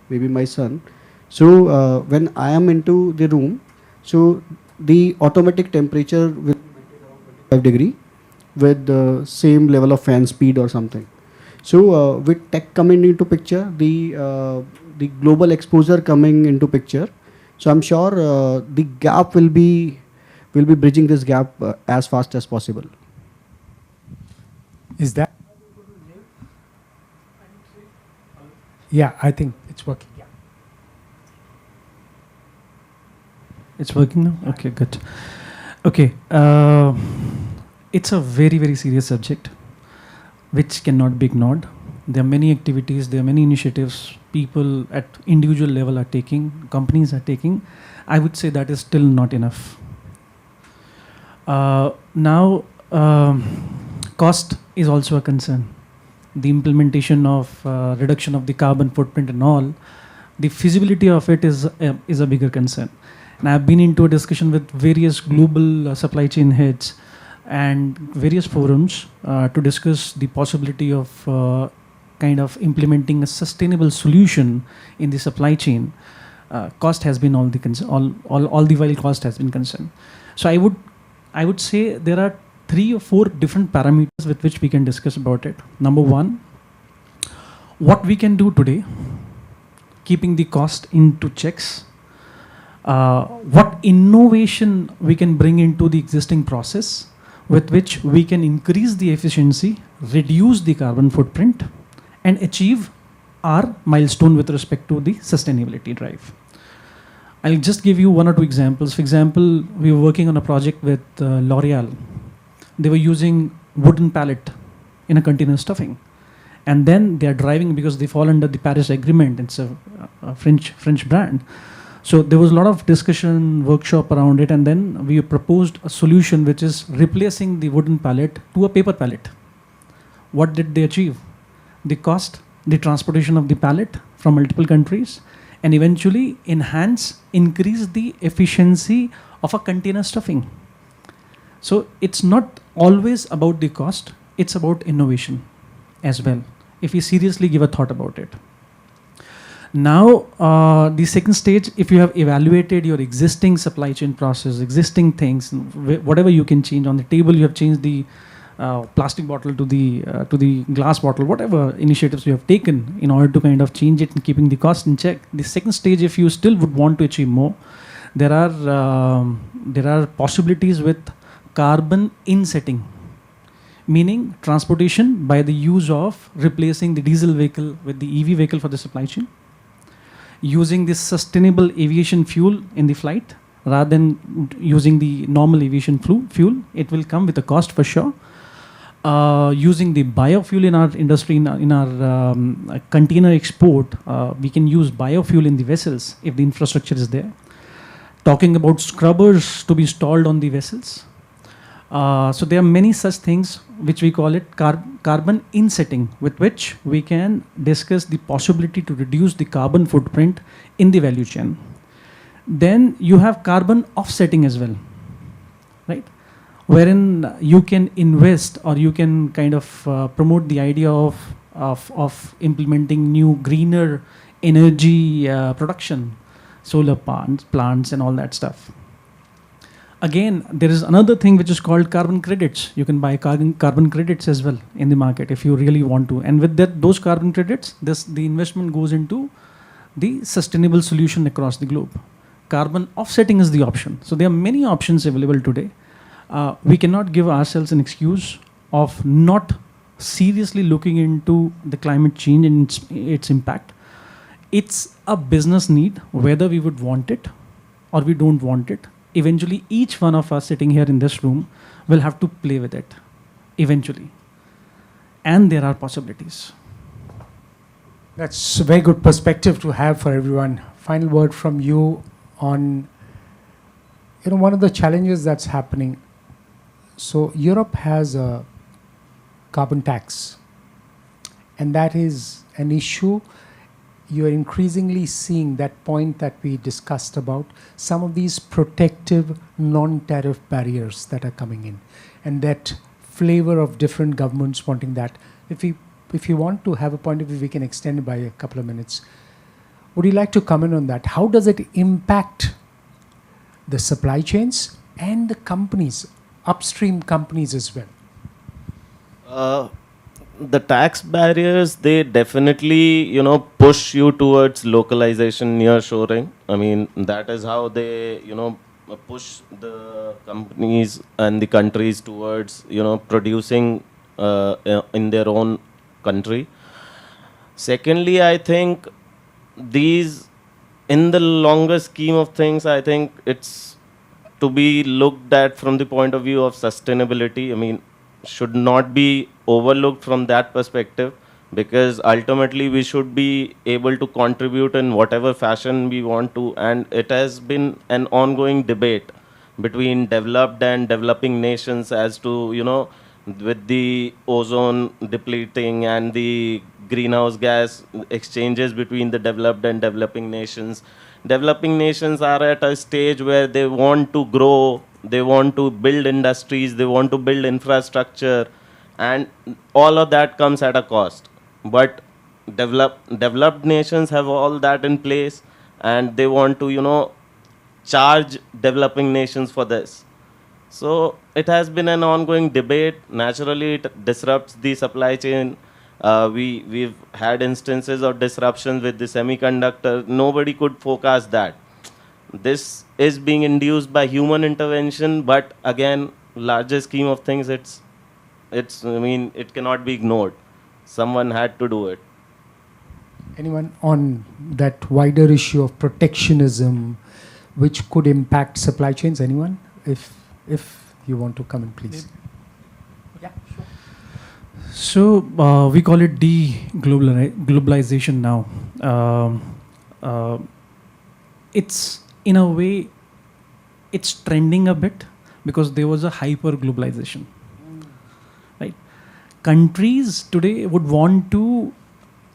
maybe my son. So when I am into the room, so the automatic temperature will be 25 degree with the same level of fan speed or something. So with tech coming into picture, the global exposure coming into picture, so I'm sure the gap will be bridging this gap as fast as possible. Is that? Yeah, I think it's working. Yeah. It's working now? Okay, good. Okay. It's a very, very serious subject which cannot be ignored. There are many activities, there are many initiatives people at individual level are taking, companies are taking. I would say that is still not enough. Now, cost is also a concern. The implementation of reduction of the carbon footprint and all, the feasibility of it is a bigger concern. And I've been into a discussion with various global supply chain heads and various forums to discuss the possibility of kind of implementing a sustainable solution in the supply chain. Cost has been all the while cost has been concerned. So I would say there are 3 or 4 different parameters with which we can discuss about it. Number 1, what we can do today, keeping the cost into checks. What innovation we can bring into the existing process with which we can increase the efficiency, reduce the carbon footprint, and achieve our milestone with respect to the sustainability drive. I'll just give you 1 or 2 examples. For example, we were working on a project with L'Oreal. They were using wooden pallet in a container stuffing. And then they are driving because they fall under the Paris Agreement. It's a French brand. So there was a lot of discussion, workshop around it, and then we proposed a solution which is replacing the wooden pallet to a paper pallet. What did they achieve? The cost, the transportation of the pallet from multiple countries, and eventually increase the efficiency of a container stuffing. So it's not always about the cost, it's about innovation as well, if we seriously give a thought about it. Now, the second stage, if you have evaluated your existing supply chain process, existing things, whatever you can change on the table, you have changed the plastic bottle to the glass bottle, whatever initiatives you have taken in order to kind of change it and keeping the cost in check. The second stage, if you still would want to achieve more, there are there are possibilities with carbon insetting, meaning transportation by the use of replacing the diesel vehicle with the EV vehicle for the supply chain, using this sustainable aviation fuel in the flight rather than using the normal aviation fuel. It will come with a cost for sure. Using the biofuel in our industry, in our container export, we can use biofuel in the vessels if the infrastructure is there. Talking about scrubbers to be installed on the vessels. So there are many such things which we call it carbon insetting, with which we can discuss the possibility to reduce the carbon footprint in the value chain. Then you have carbon offsetting as well, right? Wherein you can invest or you can kind of promote the idea of implementing new greener energy production, solar plants and all that stuff. Again, there is another thing which is called carbon credits. You can buy carbon credits as well in the market if you really want to. And with those carbon credits, the investment goes into the sustainable solution across the globe. Carbon offsetting is the option. So there are many options available today. We cannot give ourselves an excuse of not seriously looking into the climate change and its impact. It's a business need, whether we would want it or we don't want it. Eventually, each one of us sitting here in this room will have to play with it, eventually. And there are possibilities. That's a very good perspective to have for everyone. Final word from you on, one of the challenges that's happening. So Europe has a carbon tax, and that is an issue. You're increasingly seeing that point that we discussed about some of these protective non-tariff barriers that are coming in, and that flavor of different governments wanting that. If you want to have a point of view, we can extend it by a couple of minutes. Would you like to comment on that? How does it impact the supply chains and the companies, upstream companies as well? The tax barriers, they definitely, push you towards localization, nearshoring. I mean, that is how they, push the companies and the countries towards, producing in their own country. Secondly, I think these, in the longer scheme of things, I think it's to be looked at from the point of view of sustainability. I mean, should not be overlooked from that perspective, because ultimately we should be able to contribute in whatever fashion we want to. And it has been an ongoing debate between developed and developing nations as to, with the ozone depleting and the greenhouse gas exchanges between the developed and developing nations. Developing nations are at a stage where they want to grow, they want to build industries, they want to build infrastructure, and all of that comes at a cost. But developed nations have all that in place, and they want to, charge developing nations for this. So it has been an ongoing debate. Naturally, it disrupts the supply chain. We've had instances of disruptions with the semiconductor. Nobody could forecast that. This is being induced by human intervention, but again, larger scheme of things, it cannot be ignored. Someone had to do it. Anyone on that wider issue of protectionism, which could impact supply chains? Anyone? If you want to come in, please. Yeah, sure. So we call it globalization now. It's in a way, it's trending a bit because there was a hyper globalization, right? Countries today would want to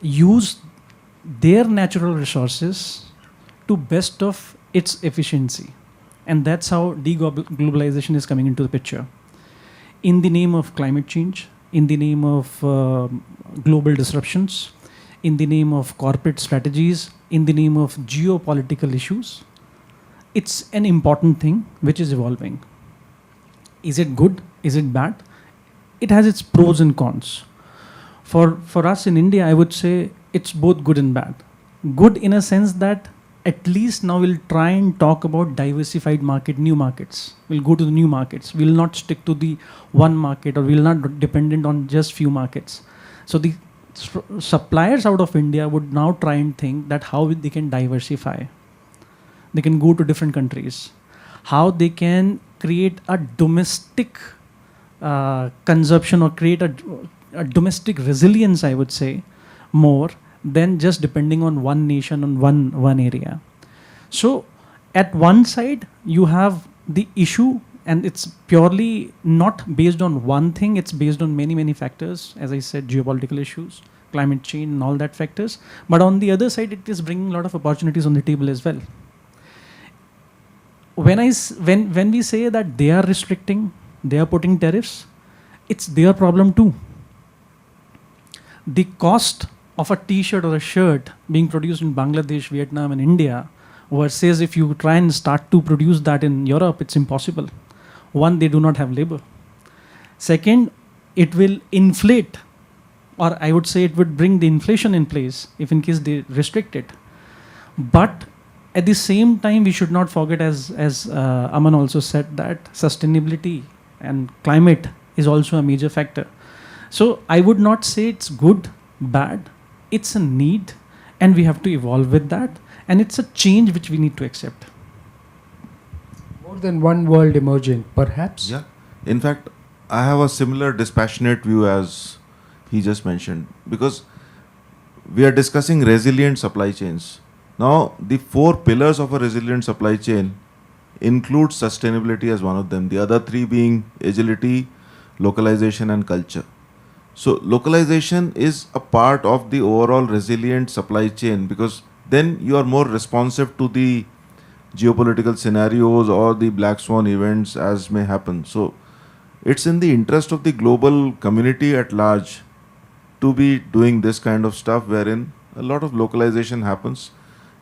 use their natural resources to best of its efficiency. And that's how deglobalization is coming into the picture. In the name of climate change, in the name of global disruptions, in the name of corporate strategies, in the name of geopolitical issues, it's an important thing which is evolving. Is it good? Is it bad? It has its pros and cons. For us in India, I would say it's both good and bad. Good in a sense that at least now we'll try and talk about diversified market, new markets. We'll go to the new markets. We'll not stick to the one market, or we'll not dependent on just few markets. So the suppliers out of India would now try and think that how they can diversify. They can go to different countries. How they can create a domestic consumption, or create a domestic resilience, I would say, more than just depending on one nation, on one area. So at one side you have the issue, and it's purely not based on one thing, it's based on many factors, as I said, geopolitical issues, climate change and all that factors. But on the other side, it is bringing a lot of opportunities on the table as well. When we say that they are restricting, they are putting tariffs, it's their problem too. The cost of a t-shirt or a shirt being produced in Bangladesh, Vietnam and India versus if you try and start to produce that in Europe, it's impossible. One, they do not have labor. Second, it will inflate, or I would say it would bring the inflation in place if in case they restrict it. But at the same time, we should not forget, as Aman also said, that sustainability and climate is also a major factor. So I would not say it's good, bad. It's a need, and we have to evolve with that. And it's a change which we need to accept. More than one world emerging, perhaps? Yeah. In fact, I have a similar dispassionate view as he just mentioned, because we are discussing resilient supply chains. Now, the 4 pillars of a resilient supply chain include sustainability as one of them, the other 3 being agility, localization and culture. So localization is a part of the overall resilient supply chain, because then you are more responsive to the geopolitical scenarios or the black swan events as may happen. So it's in the interest of the global community at large to be doing this kind of stuff, wherein a lot of localization happens.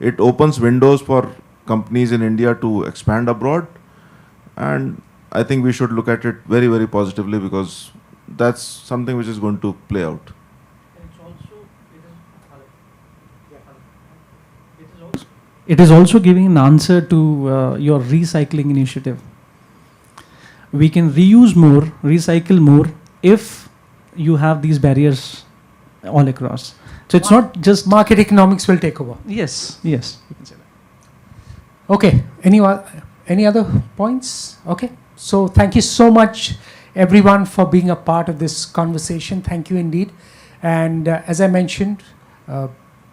It opens windows for companies in India to expand abroad, and I think we should look at it very positively, because that's something which is going to play out. It is also giving an answer to your recycling initiative. We can reuse more, recycle more if you have these barriers all across. So it's not just market economics will take over. Yes, you can say that. Okay, any other points? Okay, so thank you so much everyone for being a part of this conversation. Thank you indeed. And as I mentioned,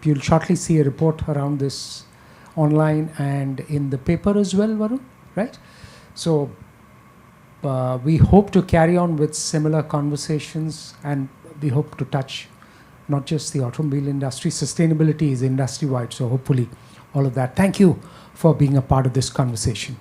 you'll shortly see a report around this online and in the paper as well, Varun, right? So we hope to carry on with similar conversations, and we hope to touch not just the automobile industry. Sustainability is industry-wide, so hopefully all of that. Thank you for being a part of this conversation.